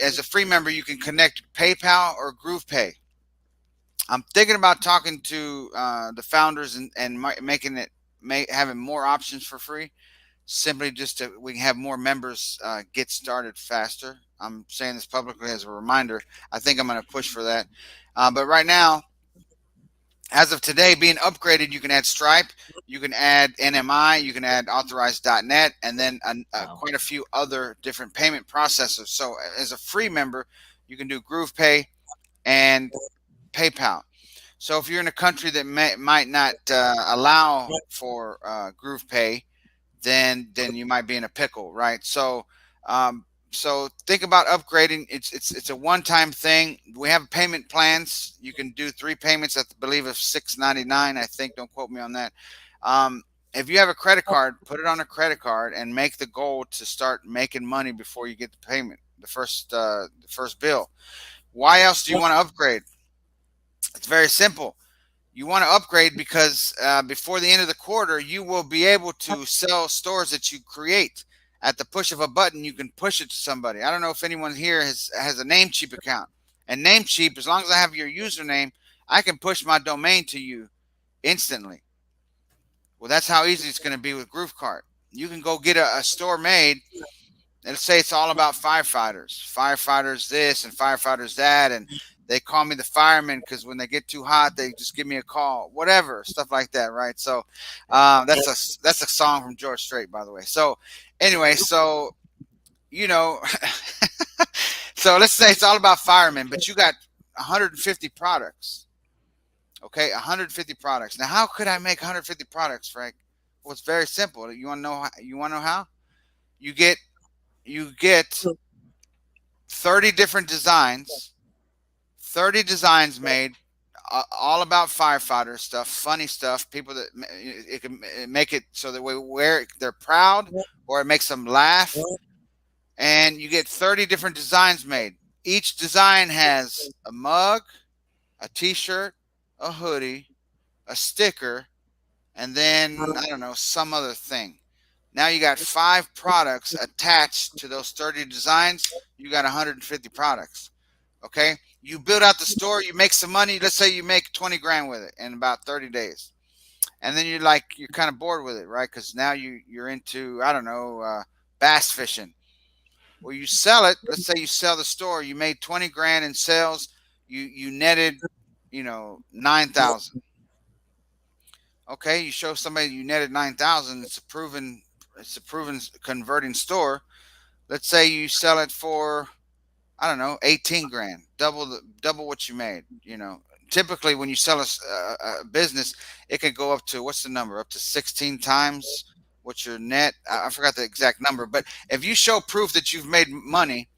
D: as a free member, you can connect PayPal or GroovePay. I'm thinking about talking to the founders and having more options for free, simply just so we can have more members get started faster. I'm saying this publicly as a reminder. I think I'm going to push for that. But right now, as of today, being upgraded, you can add Stripe, you can add NMI, you can add authorized.net, and then quite a few other different payment processors. So as a free member, you can do GroovePay and PayPal. So if you're in a country that might not allow for GroovePay, then you might be in a pickle, right? So so think about upgrading. It's a one-time thing. We have payment plans. You can do 3 payments at, I believe, of $6.99. I think. Don't quote me on that. If you have a credit card, put it on a credit card and make the goal to start making money before you get the payment, the first bill. Why else do you want to upgrade? It's very simple. You want to upgrade because before the end of the quarter, you will be able to sell stores that you create. At the push of a button, you can push it to somebody. I don't know if anyone here has a Namecheap account. And Namecheap, as long as I have your username, I can push my domain to you instantly. Well, that's how easy it's going to be with GrooveKart. You can go get a store made. Let's say it's all about firefighters this and firefighters that, and they call me the fireman because when they get too hot, they just give me a call, whatever, stuff like that, right? So that's a song from George Strait, by the way. So anyway, so so let's say it's all about firemen, but you got 150 products. Okay, 150 products. Now, how could I make 150 products, Frank? Well, it's very simple. You want to know? You want to know how? You get 30 different designs. 30 designs made, all about firefighter stuff, funny stuff, people that it can make it so that they're proud or it makes them laugh. And you get 30 different designs made. Each design has a mug, a t-shirt, a hoodie, a sticker, and then, I don't know, some other thing. Now you got 5 products attached to those 30 designs. You got 150 products. Okay, you build out the store, you make some money. Let's say you make 20 grand with it in about 30 days. And then you're kind of bored with it, right? Because now you're into, I don't know, bass fishing. Well, you sell it. Let's say you sell the store. You made 20 grand in sales. You netted, 9,000. Okay, you show somebody you netted 9,000. It's a proven converting store. Let's say you sell it for, I don't know, 18 grand, double what you made. Typically when you sell a business, it can go up to, what's the number? Up to 16 times what your net. I forgot the exact number, but if you show proof that you've made money,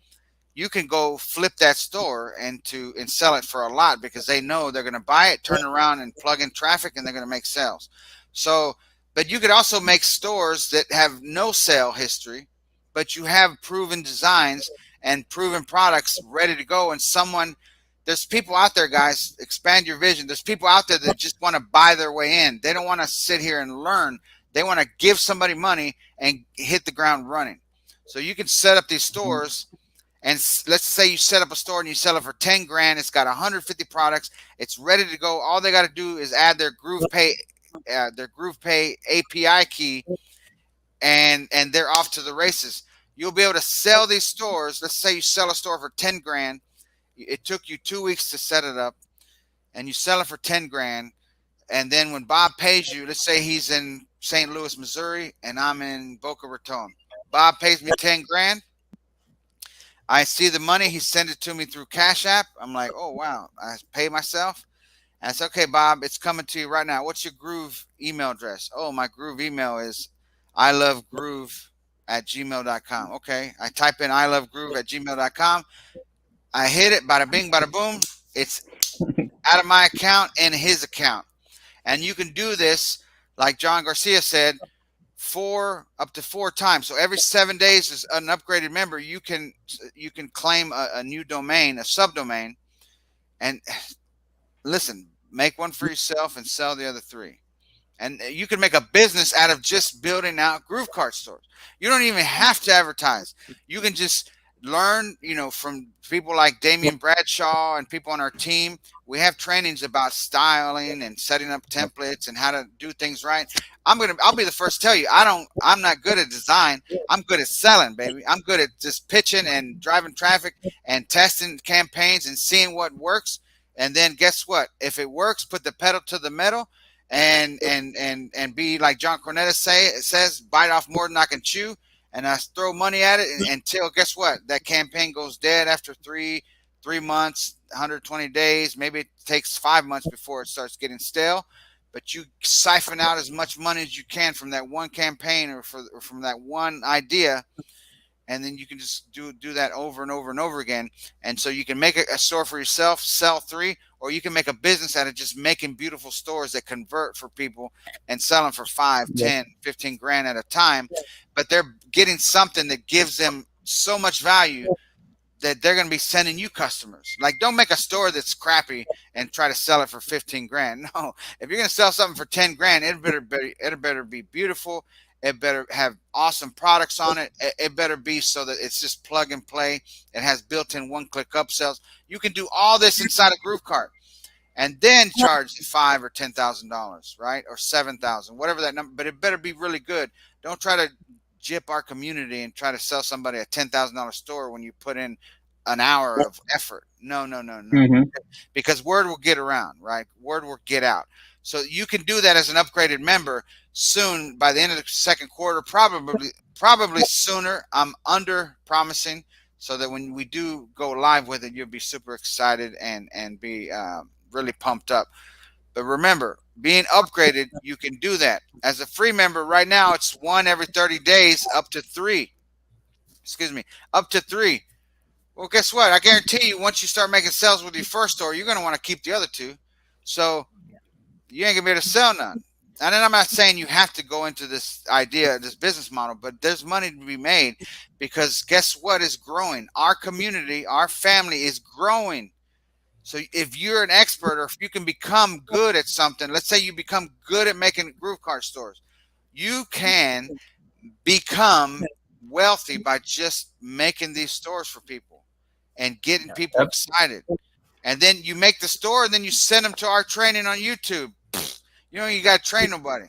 D: you can go flip that store and sell it for a lot because they know they're going to buy it, turn around and plug in traffic, and they're going to make sales. So, but you could also make stores that have no sale history, but you have proven designs and proven products ready to go. And there's people out there, guys, expand your vision. There's people out there that just want to buy their way in. They don't want to sit here and learn. They want to give somebody money and hit the ground running. So you can set up these stores, and let's say you set up a store and you sell it for 10 grand. It's got 150 products. It's ready to go. All they got to do is add their GroovePay API key, and they're off to the races. You'll be able to sell these stores. Let's say you sell a store for 10 grand. It took you 2 weeks to set it up, and you sell it for 10 grand. And then when Bob pays you, let's say he's in St. Louis, Missouri, and I'm in Boca Raton. Bob pays me 10 grand. I see the money. He sends it to me through Cash App. I'm like, oh, wow. I pay myself. And I said, okay, Bob, it's coming to you right now. What's your Groove email address? Oh, my Groove email is ilovegroove@gmail.com. Okay. I type in ilovegroove@gmail.com. I hit it, bada bing, bada boom. It's out of my account and his account. And you can do this, like Jhon Garcia said, up to 4 times. So every 7 days, as an upgraded member, you can claim a new domain, a subdomain, and listen, make one for yourself and sell the other 3. And you can make a business out of just building out GrooveKart stores. You don't even have to advertise. You can just learn, from people like Damian Bradshaw and people on our team. We have trainings about styling and setting up templates and how to do things right. I'll be the first to tell you, I'm not good at design. I'm good at selling, baby. I'm good at just pitching and driving traffic and testing campaigns and seeing what works. And then guess what? If it works, put the pedal to the metal and be like Jhon Cornetta says, bite off more than I can chew. And I throw money at it until, guess what? That campaign goes dead after 3 months, 120 days. Maybe it takes 5 months before it starts getting stale. But you siphon out as much money as you can from that one campaign or from that one idea. And then you can just do that over and over and over again. And so you can make a store for yourself, sell 3, or you can make a business out of just making beautiful stores that convert for people and sell them for 5, 10, 15 grand at a time. But they're getting something that gives them so much value that they're going to be sending you customers. Like, don't make a store that's crappy and try to sell it for 15 grand. No, if you're going to sell something for 10 grand, it better be beautiful. It better have awesome products on it. It better be so that it's just plug and play. It has built-in one-click upsells. You can do all this inside of GrooveKart, and then charge $5,000 or $10,000, right, or $7,000, whatever that number. But it better be really good. Don't try to gyp our community and try to sell somebody a $10,000 store when you put in an hour of effort. No.
C: Mm-hmm.
D: Because word will get around, right? Word will get out. So you can do that as an upgraded member soon, by the end of the second quarter, probably sooner. I'm under promising, so that when we do go live with it, you'll be super excited and be really pumped up. But remember, being upgraded, you can do that. As a free member right now, it's 1 every 30 days, up to 3. Up to 3. Well, guess what? I guarantee you, once you start making sales with your first store, you're going to want to keep the other 2. So you ain't going to be able to sell none. And then I'm not saying you have to go into this idea, this business model, but there's money to be made, because guess what is growing? Our community, our family is growing. So if you're an expert, or if you can become good at something, let's say you become good at making GrooveKart stores, you can become wealthy by just making these stores for people and getting people excited. And then you make the store, and then you send them to our training on YouTube. You got to train nobody.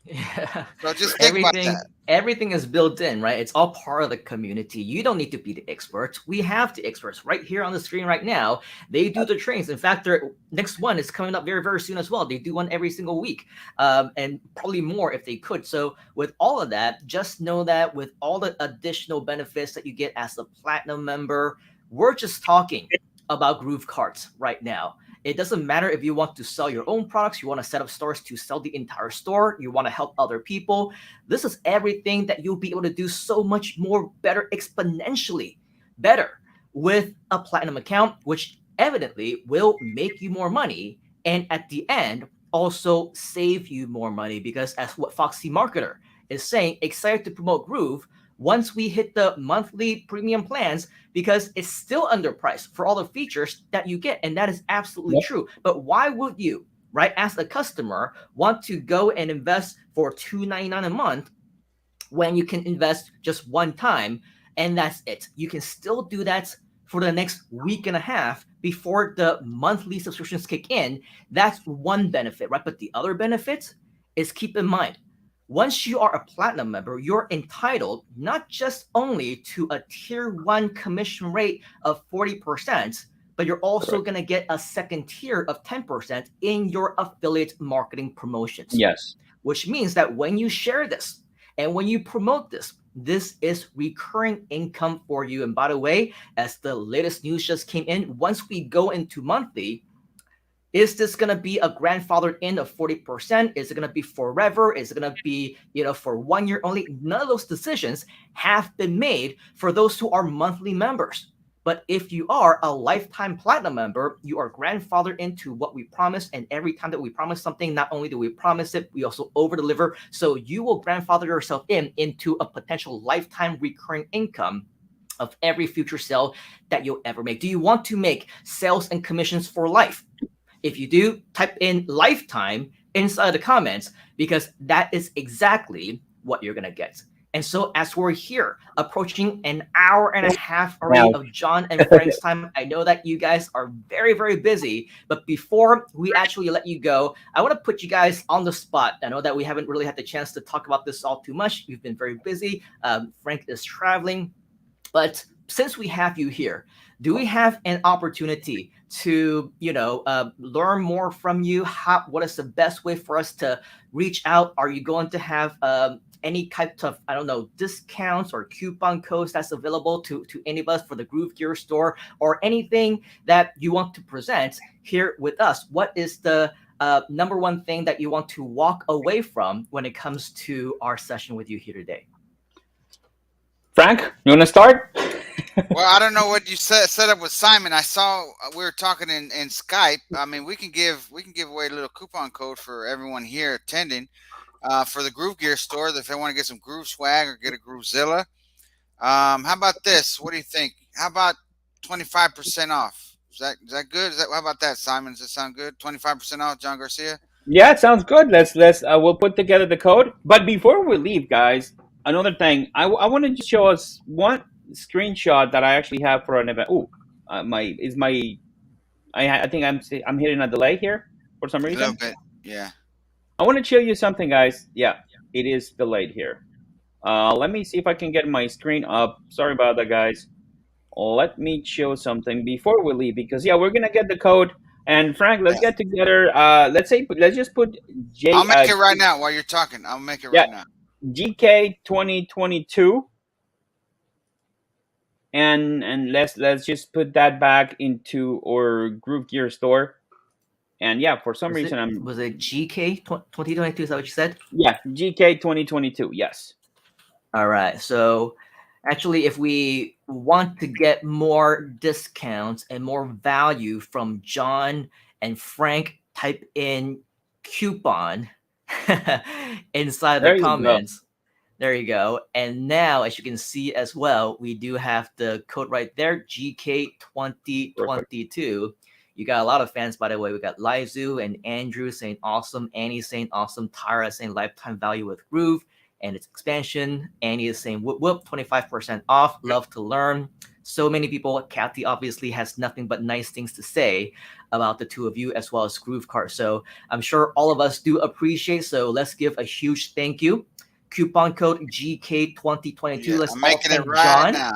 B: Yeah.
D: So just think about that.
B: Everything is built in, right? It's all part of the community. You don't need to be the experts. We have the experts right here on the screen right now. They do the trainings. In fact, their next one is coming up very, very soon as well. They do one every single week, and probably more if they could. So with all of that, just know that with all the additional benefits that you get as a platinum member, we're just talking about GrooveKart right now. It doesn't matter if you want to sell your own products, you want to set up stores to sell the entire store, you want to help other people. This is everything that you'll be able to do so much more better, exponentially better, with a platinum account, which evidently will make you more money, and at the end also save you more money, because as what Foxy Marketer is saying, excited to promote Groove once we hit the monthly premium plans, because it's still underpriced for all the features that you get. And that is absolutely true. But why would you, right, as a customer, want to go and invest for $2.99 a month when you can invest just one time and that's it? You can still do that for the next week and a half before the monthly subscriptions kick in. That's one benefit, right? But the other benefit is, keep in mind, once you are a platinum member, you're entitled not just only to a tier 1 commission rate of 40%, but you're also going to get a second tier of 10% in your affiliate marketing promotions.
C: Yes.
B: Which means that when you share this and when you promote this, this is recurring income for you. And by the way, as the latest news just came in, once we go into monthly, Is this going to be a grandfathered in of 40%? Is it going to be forever? Is it going to be, for 1 year only? None of those decisions have been made for those who are monthly members. But if you are a lifetime platinum member, you are grandfathered into what we promised. And every time that we promise something, not only do we promise it, we also over deliver. So you will grandfather yourself into a potential lifetime recurring income of every future sale that you'll ever make. Do you want to make sales and commissions for life? If you do, type in lifetime inside the comments, because that is exactly what you're going to get. And so as we're here approaching an hour and a half already of Jhon and Frank's time, I know that you guys are very, very busy. But before we actually let you go, I want to put you guys on the spot. I know that we haven't really had the chance to talk about this all too much. You've been very busy. Frank is traveling. But since we have you here, do we have an opportunity to, learn more from you? What is the best way for us to reach out? Are you going to have any types of, discounts or coupon codes that's available to any of us for the Groove Gear store, or anything that you want to present here with us? What is the number one thing that you want to walk away from when it comes to our session with you here today?
C: Frank, you want to start?
D: Well, I don't know what you set up with Simon. I saw we were talking in Skype. I mean, we can give away a little coupon code for everyone here attending for the Groove Gear store if they want to get some Groove swag or get a Groovezilla. How about this? What do you think? How about 25% off? Is that good? How about that, Simon? Does that sound good? 25% off, Jhon Garcia?
C: Yeah, it sounds good. Let's we'll put together the code. But before we leave, guys, another thing, I want to show us one screenshot that I actually have for an event. I think I'm hitting a delay here for some reason.
D: A little bit, yeah.
C: I want to show you something, guys. Yeah, it is delayed here. Let me see if I can get my screen up. Sorry about that, guys. Let me show something before we leave, because we're gonna get the code. And Frank, let's get together. Let's just put J.
D: I'll make it right now while you're talking. I'll make it right now.
C: GK 2022. And let's just put that back into our Groove Gear store. And for some reason
B: was it GK 2022? Is that what you said?
C: Yeah, GK 2022. Yes.
B: All right. So actually, if we want to get more discounts and more value from Jhon and Frank, type in coupon inside the comments. There you go. And now, as you can see as well, we do have the code right there, GK2022. You got a lot of fans, by the way. We got Lizu and Andrew saying awesome. Annie saying awesome. Tara saying lifetime value with Groove and its expansion. Annie is saying whoop whoop, 25% off. Love to learn. So many people. Kathy obviously has nothing but nice things to say about the two of you, as well as GrooveKart. So I'm sure all of us do appreciate. So let's give a huge thank you. Coupon code GK2022. Let's
D: I'm making it right now.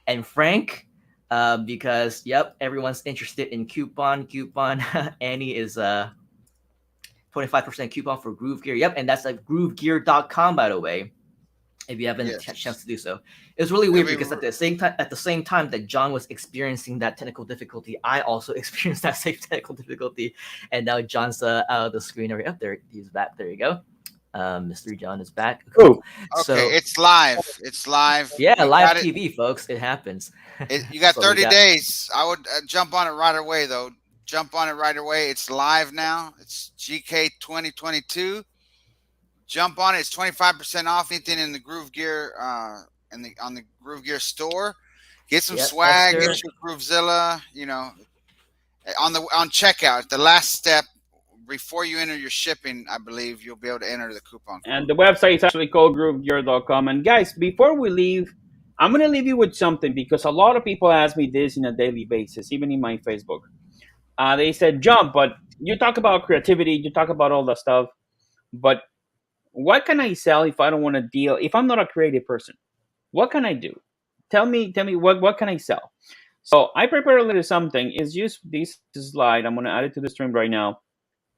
B: And Frank, because everyone's interested in coupon. Annie is 25% coupon for Groove Gear. Yep, and that's at groovegear.com, by the way, if you haven't had a chance to do so. It was really weird because at the same time that Jhon was experiencing that technical difficulty, I also experienced that same technical difficulty. And now John's out of the screen. Up there, he's back. There you go. Mr. Jhon is back.
C: Cool.
D: Okay, so it's live. It's live.
B: Yeah, live TV, folks. It happens.
D: You got 30 days. I would jump on it right away, though. Jump on it right away. It's live now. It's GK 2022. Jump on it. It's 25% off anything in the Groove Gear on the Groove Gear store. Get some swag. Get your Groovezilla. On checkout, the last step. Before you enter your shipping, I believe you'll be able to enter the coupon code.
C: And the website is actually called groovegear.com. And guys, before we leave, I'm going to leave you with something, because a lot of people ask me this on a daily basis, even in my Facebook. They said, Jhon, but you talk about creativity, you talk about all that stuff, but what can I sell if I don't want to deal, if I'm not a creative person? What can I do? Tell me what can I sell? So I prepared a little something. It's just this slide. I'm going to add it to the stream right now.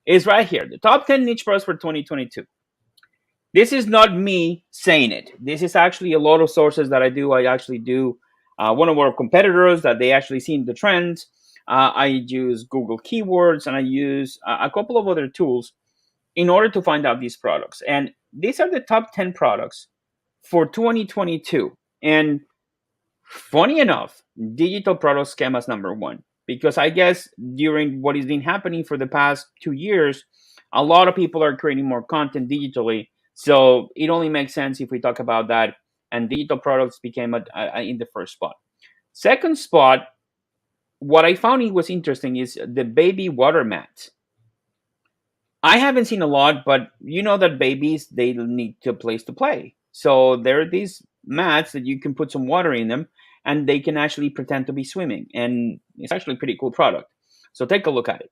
C: Is right here, the top 10 niche products for 2022. This is not me saying it. This is actually a lot of sources that I do. I actually do one of our competitors that they actually seen the trends. I use Google Keywords, and I use a couple of other tools in order to find out these products. And these are the top 10 products for 2022. And funny enough, digital products came as number one, because I guess during what has been happening for the past 2 years, a lot of people are creating more content digitally. So it only makes sense if we talk about that. And digital products became in the first spot. Second spot, what I found it was interesting is the baby water mat. I haven't seen a lot, but you know that babies, they need a place to play. So there are these mats that you can put some water in them, and they can actually pretend to be swimming. And it's actually a pretty cool product. So take a look at it.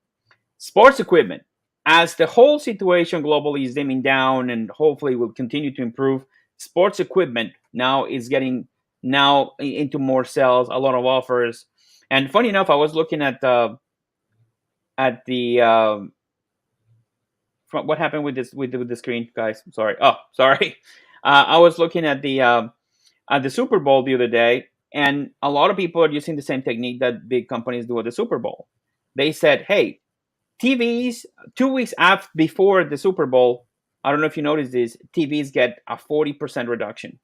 C: Sports equipment. As the whole situation globally is dimming down and hopefully will continue to improve, sports equipment now is getting now into more sales, a lot of offers. And funny enough, I was looking at the what happened with this with the screen, guys. Sorry. Oh, sorry. I was looking at the Super Bowl the other day, and a lot of people are using the same technique that big companies do at the Super Bowl. They said, "Hey, TVs 2 weeks before the Super Bowl. I don't know if you noticed this. TVs get a 40% reduction."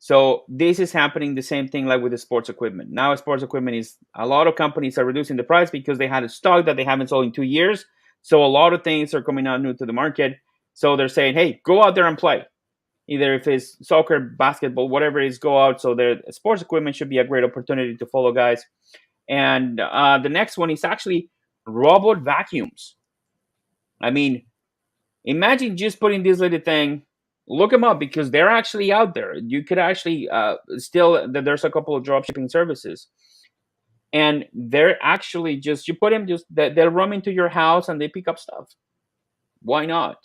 C: So this is happening the same thing like with the sports equipment. Now sports equipment is, a lot of companies are reducing the price because they had a stock that they haven't sold in 2 years. So a lot of things are coming out new to the market. So they're saying, hey, go out there and play. Either if it's soccer, basketball, whatever it is, go out. So their sports equipment should be a great opportunity to follow, guys. And the next one is actually robot vacuums. I mean, imagine just putting this little thing. Look them up because they're actually out there. You could actually there's a couple of drop shipping services, and they're actually just, you put them, just they'll roam into your house and they pick up stuff. Why not?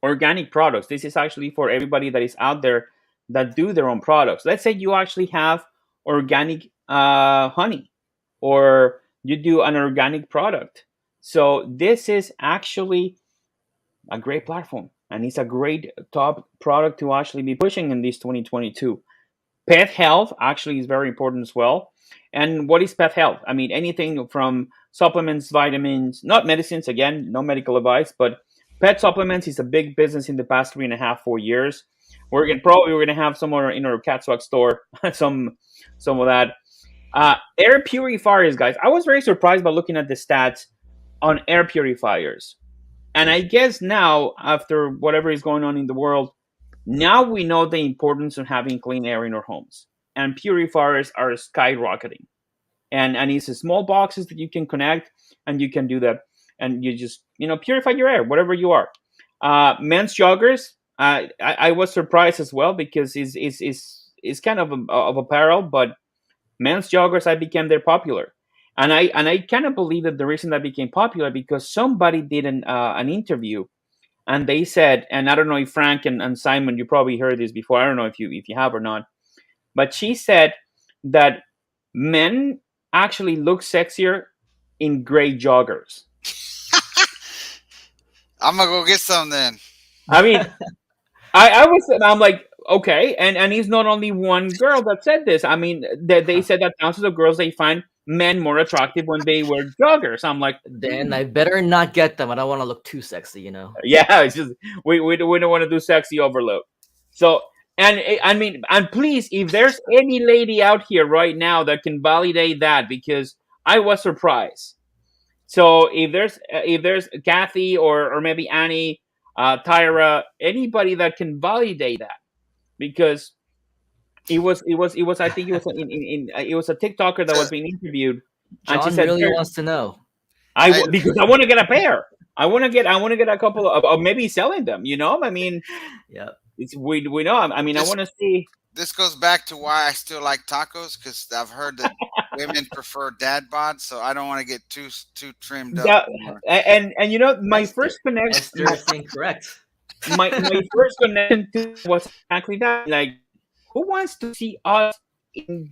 C: Organic products. This is actually for everybody that is out there that do their own products. Let's say you actually have organic honey, or you do an organic product. So this is actually a great platform, and it's a great top product to actually be pushing in this 2022. Pet health actually is very important as well. And what is pet health? I mean, anything from supplements, vitamins, not medicines, again, no medical advice, but pet supplements is a big business in the past 3.5-4 years. We're gonna have somewhere in our cat swag store some of that. Air purifiers, guys. I was very surprised by looking at the stats on air purifiers. And I guess now, after whatever is going on in the world, now we know the importance of having clean air in our homes. And purifiers are skyrocketing. And it's small boxes that you can connect, and you can do that. And you just, purify your air, whatever you are. Men's joggers, I was surprised as well, because it's kind of apparel, but men's joggers, I became they're popular. And I kind of believe that the reason that became popular, because somebody did an interview, and they said, and I don't know if Frank and Simon, you probably heard this before. I don't know if you have or not, but she said that men actually look sexier in gray joggers.
D: I'm gonna go get some then.
C: I mean, I'm like, okay, and it's not only one girl that said this. I mean, they said that thousands of girls, they find men more attractive when they wear joggers. I'm like,
B: Then I better not get them. I don't want to look too sexy,
C: Yeah, it's just we don't want to do sexy overload. So, and I mean, and please, if there's any lady out here right now that can validate that, because I was surprised. So if there's Kathy or maybe Annie, Tyra, anybody that can validate that, because it was I think it was it was a TikToker that was being interviewed, and she
B: Jhon
C: said,
B: really wants to know.
C: because I want to get a pair. I want to get a couple of maybe selling them. I mean,
B: Yeah.
C: we know. I mean, I want to see.
D: This goes back to why I still like tacos, because I've heard that women prefer dad bod, so I don't want to get too trimmed up.
C: And my first connection,
B: Esther's incorrect.
C: my first connection to was exactly that. Like, who wants to see us in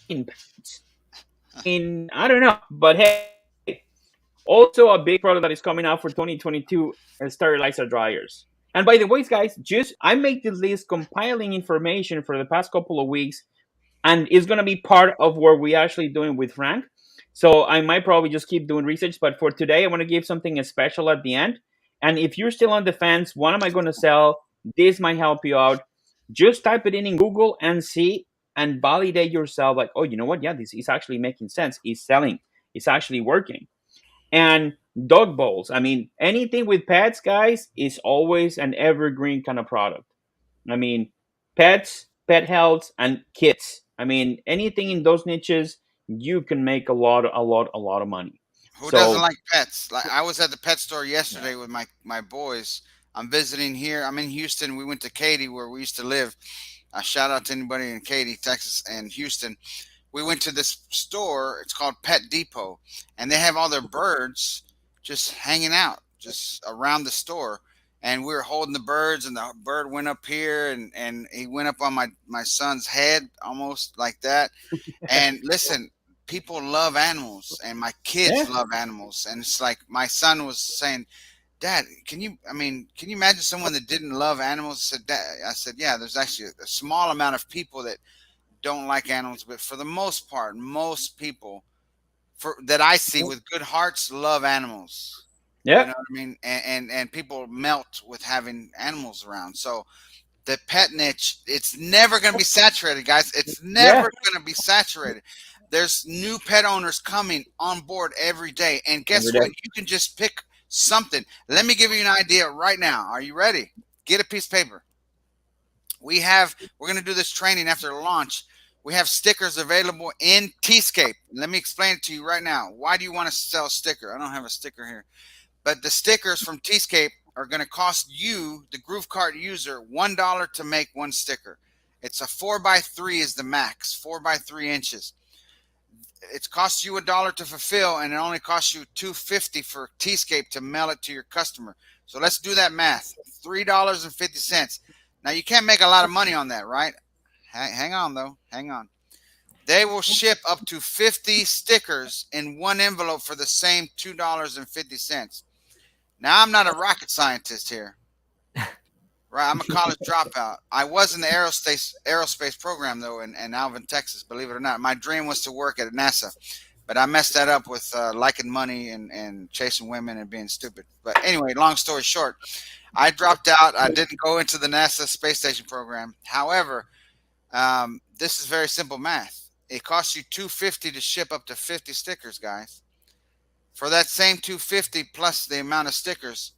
C: pants? I don't know, but hey, also a big product that is coming out for 2022 is sterilizer dryers. And by the way, guys, I made this list compiling information for the past couple of weeks and it's going to be part of what we actually doing with Frank. So I might probably just keep doing research, but for today I want to give something special at the end. And if you're still on the fence, what am I going to sell? This might help you out. Just type it in Google and see and validate yourself, like, oh, you know what, yeah, this is actually making sense, it's selling, it's actually working. And dog bowls, I mean, anything with pets, guys, is always an evergreen kind of product. I mean, pets, pet health, and kids. I mean, anything in those niches, you can make a lot of money.
D: Who doesn't
C: So
D: like pets? Like I was at the pet store yesterday with my boys. I'm visiting here. I'm in Houston. We went to Katy where we used to live. Shout out to anybody in Katy, Texas, and Houston. We went to this store. It's called Pet Depot, and they have all their birds just hanging out just around the store. And we were holding the birds, and the bird went up here, and he went up on my son's head, almost like that. And listen, people love animals, and my
C: yeah,
D: kids love animals. And it's like my son was saying, Dad, can you? I mean, can you imagine someone that didn't love animals? I said, Dad, I said, yeah. There's actually a small amount of people that don't like animals, but for the most part, most people for that I see with good hearts love animals. You
C: yeah,
D: know what I mean? And people melt with having animals around. So the pet niche, it's never going to be saturated, guys. It's
C: yeah,
D: never going to be saturated. There's new pet owners coming on board every day. And
C: every
D: guess
C: day.
D: what? You can just pick something. Let me give you an idea right now. Are you ready? Get a piece of paper. We're going to do this training after launch. We have stickers available in Tscape. Let me explain it to you right now. Why do you want to sell a sticker? I don't have a sticker here. But the stickers from Tscape are going to cost you, the GrooveKart user, $1 to make one sticker. It's a 4x3 is the max, 4x3 inches. It costs you $1 to fulfill, and it only costs you $2.50 for Tscape to mail it to your customer. So let's do that math. $3.50. Now you can't make a lot of money on that, right? Hang on though. Hang on. They will ship up to 50 stickers in one envelope for the same $2.50. Now I'm not a rocket scientist here. Right, I'm a college dropout. I was in the aerospace program though in Alvin, Texas. Believe it or not, my dream was to work at NASA, but I messed that up with liking money and chasing women and being stupid. But anyway, long story short, I dropped out. I didn't go into the NASA space station program. However, this is very simple math. It costs you $2.50 to ship up to 50 stickers, guys. For that same $2.50 plus the amount of stickers,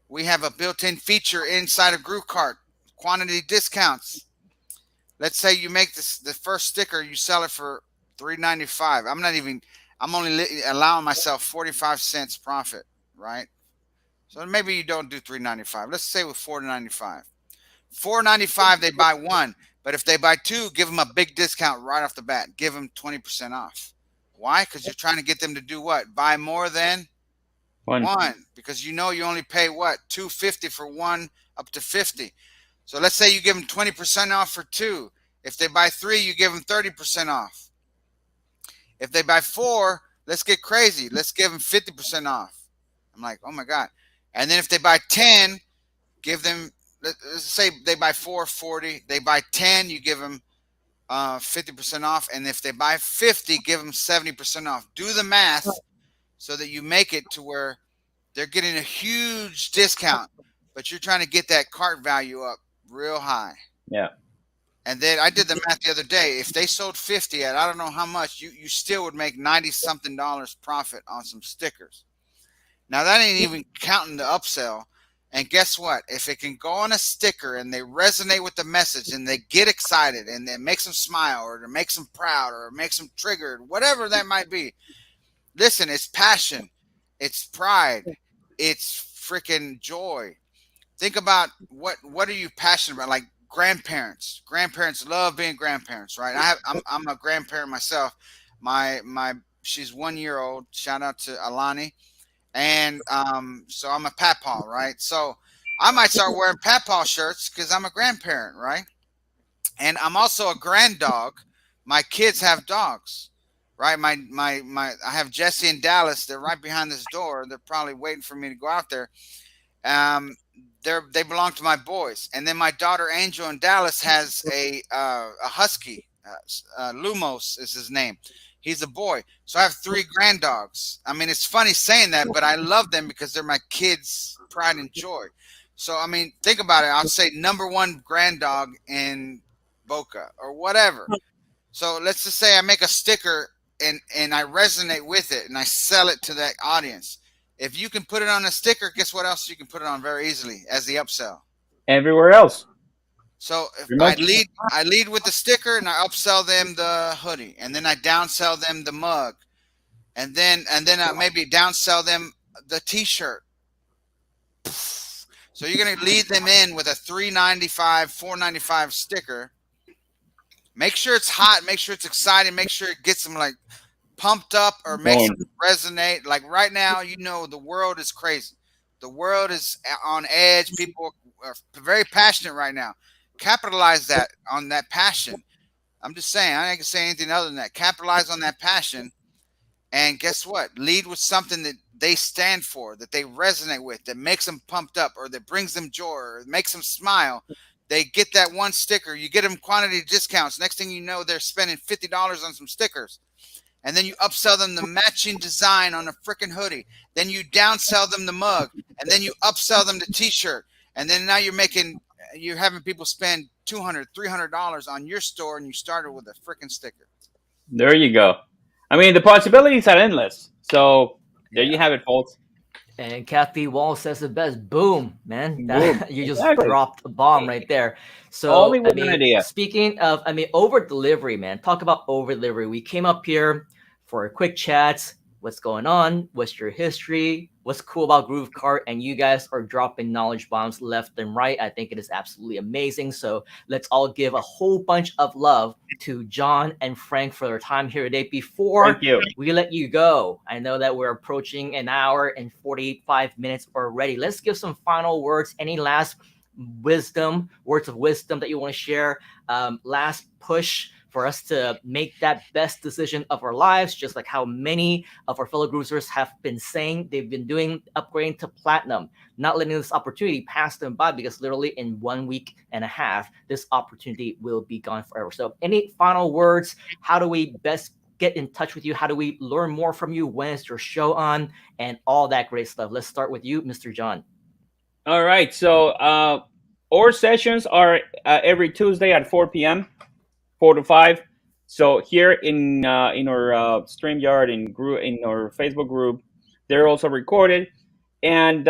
D: we have a built-in feature inside of GrooveKart, quantity discounts. Let's say you make the first sticker, you sell it for $3.95. I'm only allowing myself 45 cents profit, right? So maybe you don't do $3.95. Let's say with $4.95. $4.95 they buy one, but if they buy two, give them a big discount right off the bat. Give them 20% off. Why? Because you're trying to get them to do what? Buy more than
C: One.
D: one, because you know you only pay what? $2.50 for one up to 50. So let's say you give them 20% off for two. If they buy three, you give them 30% off. If they buy four, let's get crazy. Let's give them 50% off. I'm like, oh my God. And then if they buy 10, give them, let's say they buy 4, 40. They buy 10, you give them 50% off. And if they buy 50, give them 70% off. Do the math so that you make it to where they're getting a huge discount, but you're trying to get that cart value up real high.
C: Yeah.
D: And then I did the math the other day. If they sold 50 at I don't know how much, you still would make 90 something dollars profit on some stickers. Now that ain't even counting the upsell. And guess what? If it can go on a sticker and they resonate with the message and they get excited and it makes them smile or it makes them proud or it makes them triggered, whatever that might be. Listen, it's passion, it's pride, it's freaking joy. Think about what are you passionate about? Like grandparents. Grandparents love being grandparents, right? I'm a grandparent myself. She's 1 year old. Shout out to Alani. And so I'm a papaw, right? So I might start wearing papaw shirts because I'm a grandparent, right? And I'm also a grand dog. My kids have dogs, right? I have Jesse and Dallas. They're right behind this door. They're probably waiting for me to go out there. They belong to my boys. And then my daughter Angel in Dallas has a husky, Lumos is his name. He's a boy. So I have 3 grand dogs. I mean, it's funny saying that, but I love them because they're my kids' pride and joy. So I mean, think about it. I'll say number 1 grand dog in Boca or whatever. So let's just say I make a sticker and I resonate with it and I sell it to that audience. If you can put it on a sticker, guess what else you can put it on very easily as the upsell?
C: Everywhere else.
D: So if
C: Pretty much.
D: I lead with the sticker and I upsell them the hoodie, and then I downsell them the mug, and then I maybe downsell them the T-shirt. So you're gonna lead them in with a $3.95, $4.95 sticker. Make sure it's hot, make sure it's exciting, make sure it gets them like pumped up or makes them resonate. Like right now, you know, the world is crazy. The world is on edge. People are very passionate right now. Capitalize that on that passion. I'm just saying, I ain't gonna say anything other than that. Capitalize on that passion, and guess what? Lead with something that they stand for, that they resonate with, that makes them pumped up, or that brings them joy, or makes them smile. They get that one sticker. You get them quantity discounts. Next thing you know, they're spending $50 on some stickers. And then you upsell them the matching design on a freaking hoodie. Then you downsell them the mug, and then you upsell them the T-shirt. And then now you're having people spend $200, $300 on your store, and you started with a freaking sticker.
C: There you go. I mean, the possibilities are endless. So there you have it, folks.
B: And Kathy Wall says it best. Boom, man.
C: Boom.
B: You just
C: Exactly.
B: dropped a bomb right there. So,
C: Only with an idea.
B: speaking of, over delivery, man. Talk about over delivery. We came up here for a quick chat. What's going on? What's your history? What's cool about GrooveKart? And you guys are dropping knowledge bombs left and right. I think it is absolutely amazing. So let's all give a whole bunch of love to Jhon and Frank for their time here today. Before
C: Thank you.
B: we let you go, I know that we're approaching an hour and 45 minutes already. Let's give some final words. Any last words of wisdom that you want to share? Last push for us to make that best decision of our lives, just like how many of our fellow groovers have been saying they've been doing, upgrading to platinum, not letting this opportunity pass them by, because literally in 1 week and a half, this opportunity will be gone forever. So any final words? How do we best get in touch with you? How do we learn more from you? When is your show on? And all that great stuff. Let's start with you, Mr. Jhon.
C: All right. So our sessions are every Tuesday at 4 p.m. 4 to 5. So here in our StreamYard, in our Facebook group, they're also recorded. And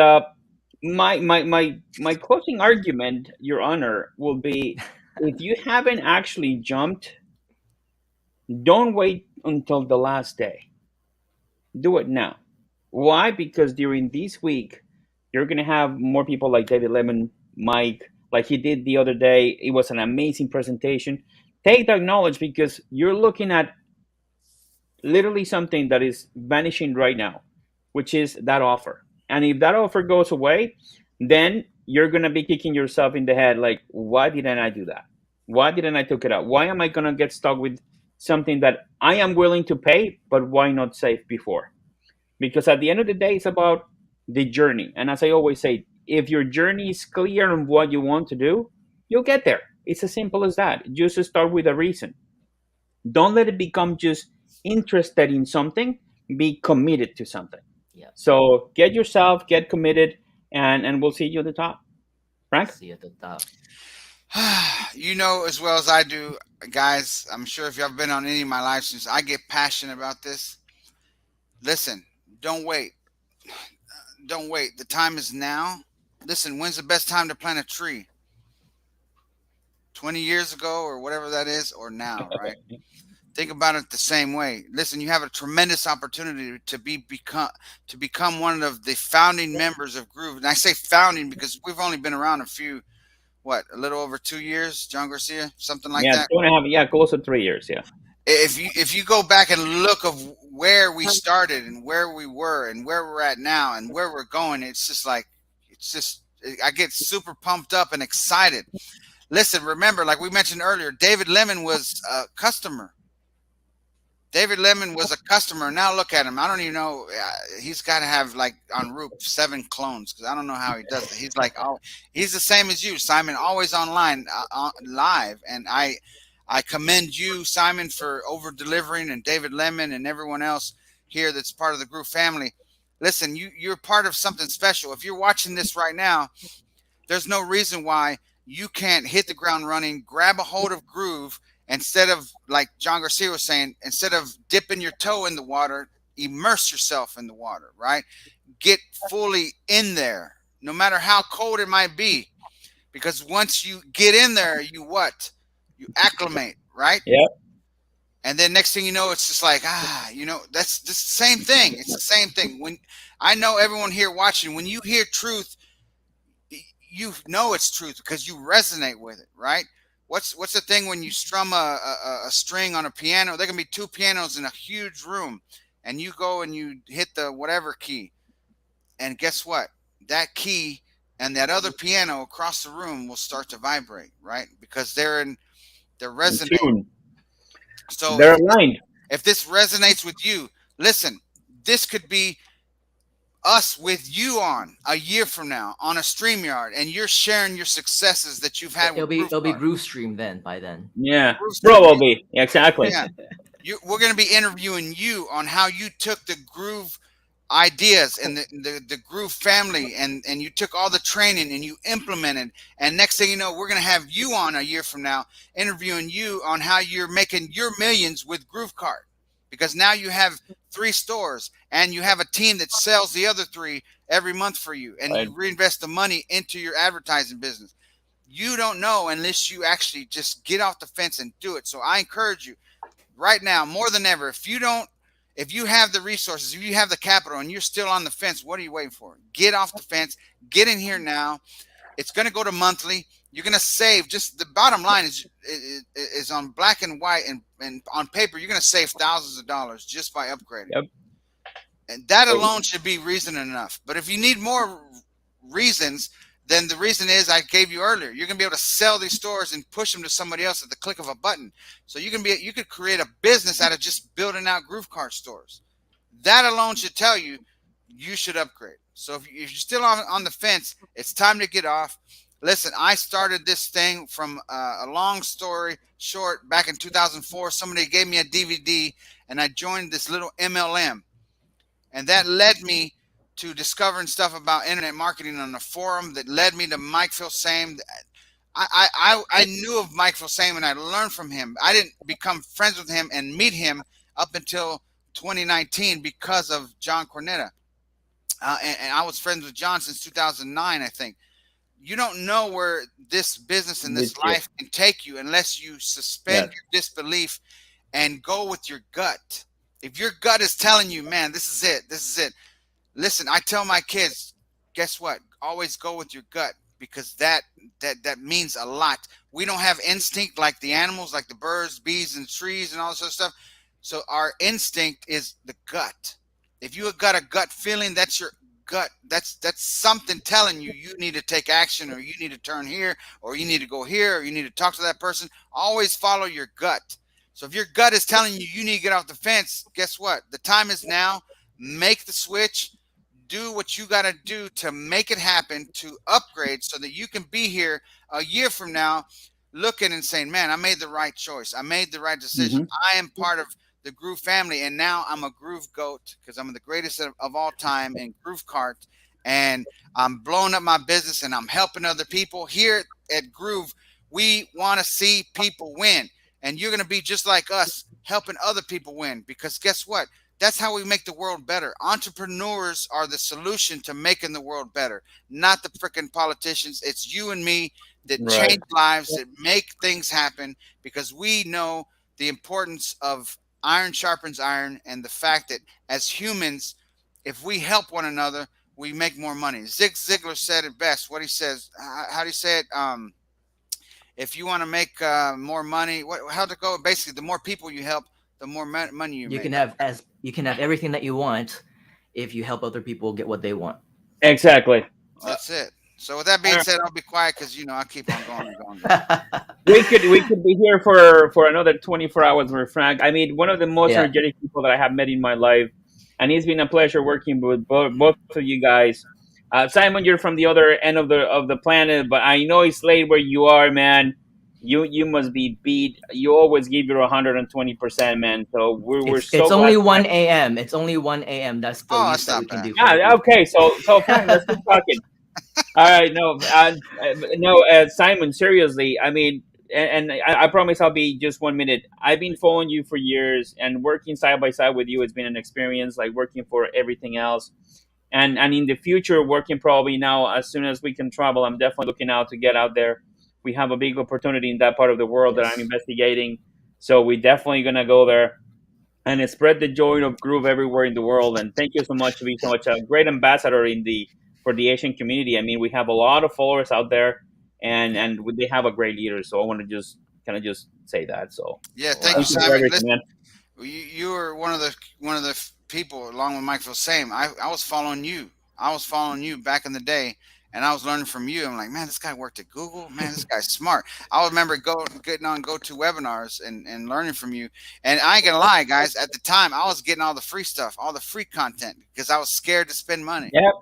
C: my closing argument, Your Honor, will be: if you haven't actually jumped, don't wait until the last day. Do it now. Why? Because during this week, you're gonna have more people like David Lemon, Mike, like he did the other day. It was an amazing presentation. Take that knowledge, because you're looking at literally something that is vanishing right now, which is that offer. And if that offer goes away, then you're going to be kicking yourself in the head like, why didn't I do that? Why didn't I took it out? Why am I going to get stuck with something that I am willing to pay, but why not save before? Because at the end of the day, it's about the journey. And as I always say, if your journey is clear on what you want to do, you'll get there. It's as simple as that. Just start with a reason. Don't let it become just interested in something. Be committed to something.
B: Yeah.
C: So get committed, and we'll see you at the top. Frank?
B: See you at the top.
D: You know as well as I do, guys, I'm sure if you've been on any of my live streams, I get passionate about this. Listen, don't wait. Don't wait. The time is now. Listen, when's the best time to plant a tree? 20 years ago or whatever that is, or now, right? Think about it the same way. Listen, you have a tremendous opportunity to become one of the founding members of Groove. And I say founding because we've only been around a little over 2 years, Jhon Garcia, something like that.
C: 2.5, yeah, close to 3 years, yeah.
D: If you go back and look of where we started and where we were and where we're at now and where we're going, I get super pumped up and excited. Listen, remember, like we mentioned earlier, David Lemon was a customer. Now look at him. I don't even know. He's got to have like on Roop 7 clones, because I don't know how he does it. He's like, he's the same as you, Simon, always online, live. And I I commend you, Simon, for over delivering, and David Lemon and everyone else here that's part of the Groove family. Listen, you're part of something special. If you're watching this right now, there's no reason why you can't hit the ground running, grab a hold of Groove, instead of, like Jhon Garcia was saying, instead of dipping your toe in the water, immerse yourself in the water, right? Get fully in there, no matter how cold it might be. Because once you get in there, you acclimate, right?
C: Yeah.
D: And then next thing you know, it's just like, that's the same thing. It's the same thing. When I know everyone here watching, when you hear truth, you know it's truth because you resonate with it, right? What's the thing when you strum a string on a piano? There can be two pianos in a huge room, and you go and you hit the whatever key, and guess what? That key and that other piano across the room will start to vibrate, right? Because they're resonating. So
C: they're aligned.
D: If this resonates with you, listen, this could be us with you on a year from now on a StreamYard, and you're sharing your successes that you've had.
B: It'll be Groove Stream then. By then,
C: yeah, probably exactly.
D: Yeah, we're going to be interviewing you on how you took the Groove ideas and the Groove family, and you took all the training and you implemented, and next thing you know, we're going to have you on a year from now interviewing you on how you're making your millions with GrooveKart, because now you have 3 stores and you have a team that sells the other 3 every month for you, and you reinvest the money into your advertising business. You don't know unless you actually just get off the fence and do it. So I encourage you right now more than ever, if you have the resources, if you have the capital and you're still on the fence, what are you waiting for? Get off the fence. Get in here now. It's going to go to monthly. You're going to save. Just the bottom line is on black and white and on paper, you're going to save thousands of dollars just by upgrading.
C: Yep.
D: And that alone should be reason enough. But if you need more reasons, then the reason is I gave you earlier. You're going to be able to sell these stores and push them to somebody else at the click of a button. So you could create a business out of just building out GrooveKart stores. That alone should tell you should upgrade. So if you're still on the fence, it's time to get off. Listen, I started this thing from a long story short back in 2004. Somebody gave me a DVD, and I joined this little MLM. And that led me to discovering stuff about internet marketing on a forum that led me to Mike Filsaime. I knew of Mike Filsaime and I learned from him. I didn't become friends with him and meet him up until 2019 because of Jhon Cornetta. And I was friends with Jhon since 2009, I think. You don't know where this business and this life can take you unless you suspend your disbelief and go with your gut. If your gut is telling you, man, this is it. Listen, I tell my kids, guess what? Always go with your gut, because that means a lot. We don't have instinct like the animals, like the birds, bees, and trees and all this other stuff. So our instinct is the gut. If you got a gut feeling, that's your gut. That's something telling you need to take action, or you need to turn here, or you need to go here, or you need to talk to that person. Always follow your gut. So if your gut is telling you need to get off the fence, guess what? The time is now. Make the switch. Do what you got to do to make it happen, to upgrade so that you can be here a year from now looking and saying, man, I made the right choice. I made the right decision. Mm-hmm. I am part of the Groove family, and now I'm a Groove goat because I'm the greatest of all time in GrooveKart, and I'm blowing up my business and I'm helping other people. Here at Groove, we want to see people win, and you're going to be just like us, helping other people win, because guess what? That's how we make the world better. Entrepreneurs are the solution to making the world better, not the freaking politicians. It's you and me that change lives, that make things happen, because we know the importance of iron sharpens iron, and the fact that as humans, if we help one another, we make more money. Zig Ziglar said it best. What he says, how do you say it? If you want to make more money, how'd it go? Basically, the more people you help, the more money you make.
B: You can have everything that you want if you help other people get what they want.
C: Exactly.
D: That's it. So with that being said, I'll be quiet because I keep on going and going.
C: we could be here for another 24 hours with Frank. I mean, one of the most energetic people that I have met in my life, and it's been a pleasure working with both of you guys. Simon, you're from the other end of the planet, but I know it's late where you are, man. you must be beat. You always give your 120%, man. So we're so
B: It's
C: glad.
B: only 1 a.m. It's only 1 a.m. That's the
D: Oh,
B: least
D: that's
B: that we
D: not
B: can
D: bad.
B: do for the
C: Yeah,
B: group.
C: okay. So Frank, let's keep talking. All right, no, Simon. Seriously, I mean, and I promise I'll be just 1 minute. I've been following you for years, and working side by side with you has been an experience. Like working for everything else, and in the future, working probably now as soon as we can travel. I'm definitely looking out to get out there. We have a big opportunity in that part of the world that I'm
B: Yes.
C: investigating, so we're definitely gonna go there and spread the joy of Groove everywhere in the world. And thank you so much to be so much a great ambassador in the for the Asian community. I mean, we have a lot of followers out there, and they have a great leader. So I want to just kind of just say that. So
D: Yeah, thank you,
C: thank
B: Wow.
C: you for
D: Simon.
C: everything,
D: Listen,
C: man.
D: you were one of the people, along with Michael, same. I was following you. I was following you back in the day, and I was learning from you. I'm like, man, this guy worked at Google. Man, this guy's smart. I remember getting on GoToWebinars and learning from you. And I ain't gonna lie, guys. At the time, I was getting all the free stuff, all the free content, because I was scared to spend money.
C: Yep.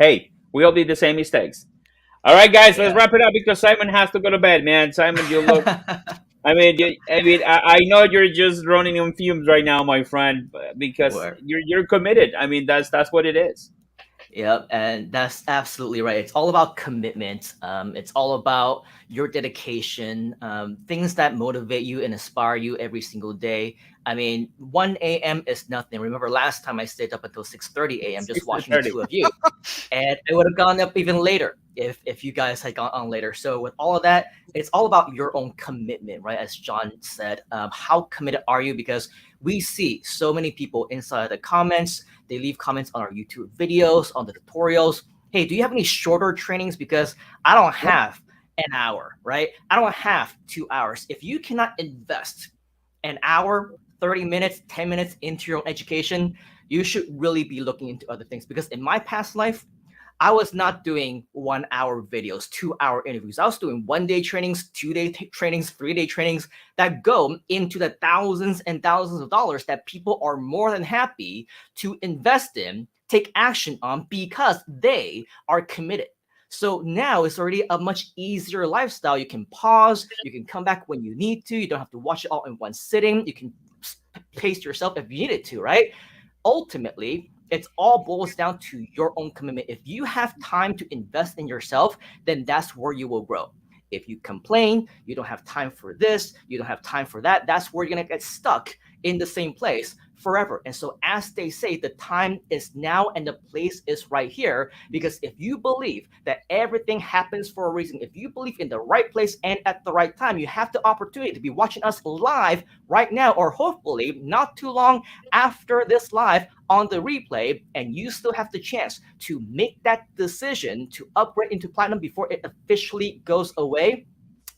C: Hey, we all did the same mistakes. All right, guys, let's
B: Yeah.
C: wrap it up because Simon has to go to bed, man. Simon, you look. I know you're just running on fumes right now, my friend, because
B: Word.
C: you're committed. I mean, that's what it is.
B: Yep, and that's absolutely right. It's all about commitment. It's all about your dedication, things that motivate you and inspire you every single day. I mean, 1 a.m. is nothing. Remember last time I stayed up until 6:30 a.m. just watching the
C: 6:30.
B: two of you, and I would have gone up even later if you guys had gone on later. So with all of that, it's all about your own commitment, right? As Jhon said, how committed are you? Because we see so many people inside the comments. They leave comments on our YouTube videos, on the tutorials. Hey, do you have any shorter trainings? Because I don't have an hour, right? I don't have 2 hours. If you cannot invest an hour, 30 minutes, 10 minutes into your own education, you should really be looking into other things. Because in my past life, I was not doing 1 hour videos, 2 hour interviews. I was doing 1 day trainings, 2 day trainings, 3 day trainings that go into the thousands and thousands of dollars that people are more than happy to invest in, take action on because they are committed. So now it's already a much easier lifestyle. You can pause, you can come back when you need to. You don't have to watch it all in one sitting. You can pace yourself if you needed to, right? Ultimately, it's all boils down to your own commitment. If you have time to invest in yourself, then that's where you will grow. If you complain, you don't have time for this, you don't have time for that, that's where you're going to get stuck in the same place forever. And so, as they say, the time is now and the place is right here. Because if you believe that everything happens for a reason, if you believe in the right place and at the right time, you have the opportunity to be watching us live right now, or hopefully not too long after this live on the replay, and you still have the chance to make that decision to upgrade into platinum before it officially goes away,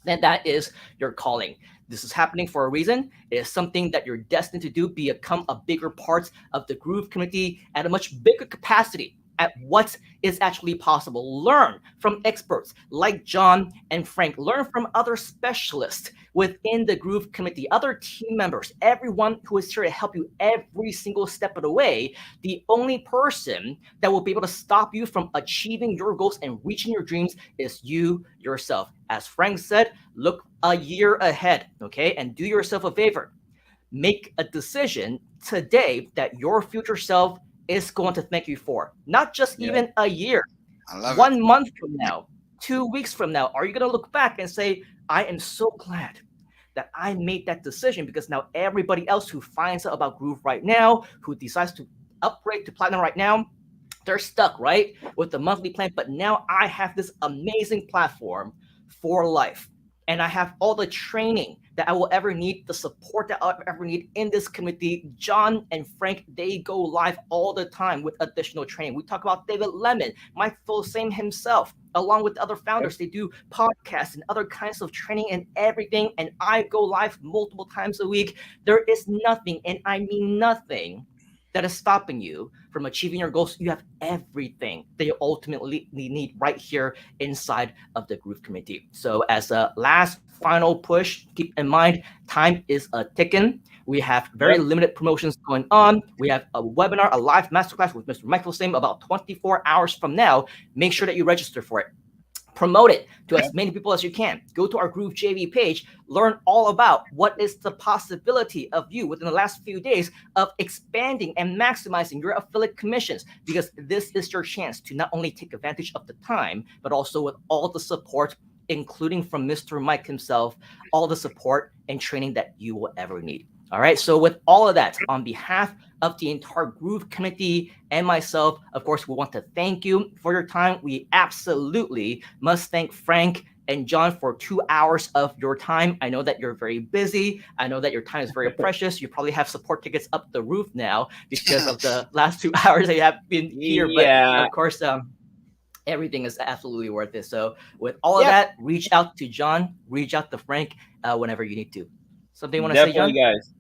B: then that is your calling. This is happening for a reason. It is something that you're destined to do, become a bigger part of the Groove community at a much bigger capacity at what is actually possible. Learn from experts like Jhon and Frank. Learn from other specialists within the Groove community, other team members, everyone who is here to help you every single step of the way. The only person that will be able to stop you from achieving your goals and reaching your dreams is you yourself. As Frank said, look a year ahead, okay? And do yourself a favor. Make a decision today that your future self is going to thank you for. Not just even a year,
D: I love it.
B: 1 month from now, 2 weeks from now. Are you going to look back and say, I am so glad that I made that decision, because now everybody else who finds out about Groove right now, who decides to upgrade to platinum right now, they're stuck, right, with the monthly plan. But now I have this amazing platform for life. And I have all the training that I will ever need, the support that I'll ever need in this community. Jhon and Frank, they go live all the time with additional training. We talk about David Lemon, Mike Fulsame himself, along with other founders. They do podcasts and other kinds of training and everything. And I go live multiple times a week. There is nothing, and I mean nothing, that is stopping you from achieving your goals. You have everything that you ultimately need right here inside of the Groove community. So as a last final push, keep in mind, time is a ticking. We have very limited promotions going on. We have a webinar, a live masterclass with Mr. Michael Fulsame about 24 hours from now. Make sure that you register for it. promote it to as many people as you can. Go to our Groove JV page, learn all about what is the possibility of you within the last few days of expanding and maximizing your affiliate commissions, because this is your chance to not only take advantage of the time, but also with all the support, including from Mr. Mike himself, all the support and training that you will ever need. All right. So with all of that, on behalf of the entire Groove community and myself, of course, we want to thank you for your time. We absolutely must thank Frank and Jhon for 2 hours of your time. I know that you're very busy. I know that your time is very precious. You probably have support tickets up the roof now because of the last 2 hours that you have been here.
C: Yeah.
B: But of course, everything is absolutely worth it. So with all of that, reach out to Jhon, reach out to Frank whenever you need to. Something you want to say, Jhon?
C: Guys.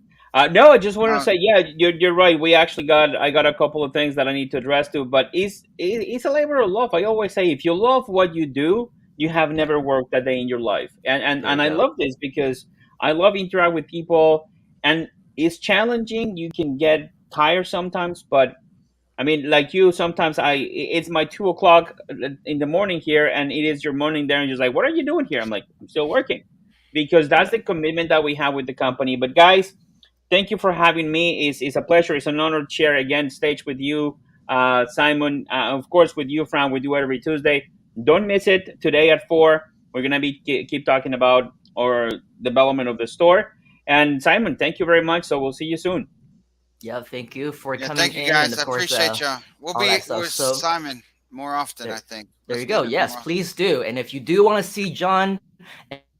C: No, I just want to say, yeah, you're right. I got a couple of things that I need to address too, but it's a labor of love. I always say, if you love what you do, you have never worked a day in your life. And I love this because I love interact with people, and it's challenging. You can get tired sometimes, but I mean, like you, sometimes it's my 2 o'clock in the morning here, and it is your morning there, and you're like, what are you doing here? I'm like, I'm still working, because that's the commitment that we have with the company. But guys, thank you for having me. It's a pleasure. It's an honor to share again stage with you, Simon. Of course, with you, Fran. We do it every Tuesday. Don't miss it. Today at 4, we're gonna be keep talking about our development of the store. And Simon, thank you very much. So we'll see you soon.
B: Yeah, thank you for coming in.
D: Thank you, guys.
B: And of
D: I
B: course,
D: appreciate you. We'll be with Simon more often, I think.
B: There you go. Yes, please do. And if you do want to see Jhon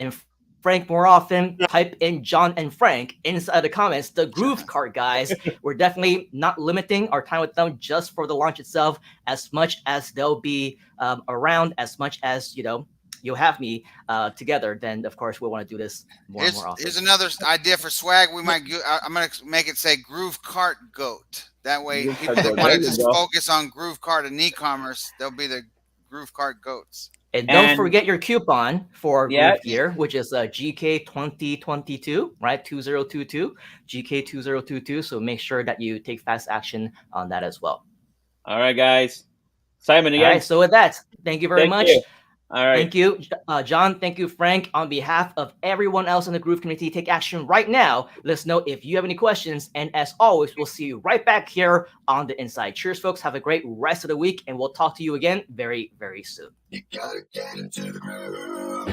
B: and Frank more often, type in Jhon and Frank inside the comments. The GrooveKart guys, we're definitely not limiting our time with them just for the launch itself, as much as they'll be around, as much as, you know, you'll have me together, then of course we want to do this more and more often.
D: Here's another idea for swag. We might I'm gonna make it say GrooveKart Goat. That way people that want to just focus on GrooveKart and e-commerce, they'll be the GrooveKart Goats.
B: And don't forget your coupon for Groove Year, which is GK2022, right? 2022, GK2022. So make sure that you take fast action on that as well.
C: All right, guys. Simon again.
B: All right, so with that, thank you very much.
C: All right.
B: Thank you, Jhon. Thank you, Frank. On behalf of everyone else in the Groove community, take action right now. Let us know if you have any questions. And as always, we'll see you right back here on The Inside. Cheers, folks. Have a great rest of the week, and we'll talk to you again very, very soon.
A: You gotta get into the groove.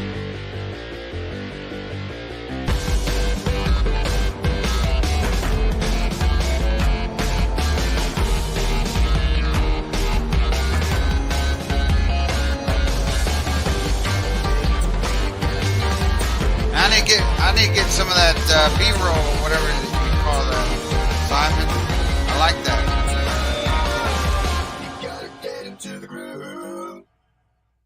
D: I need to get some of that B-roll or whatever you call that, Simon. I like that.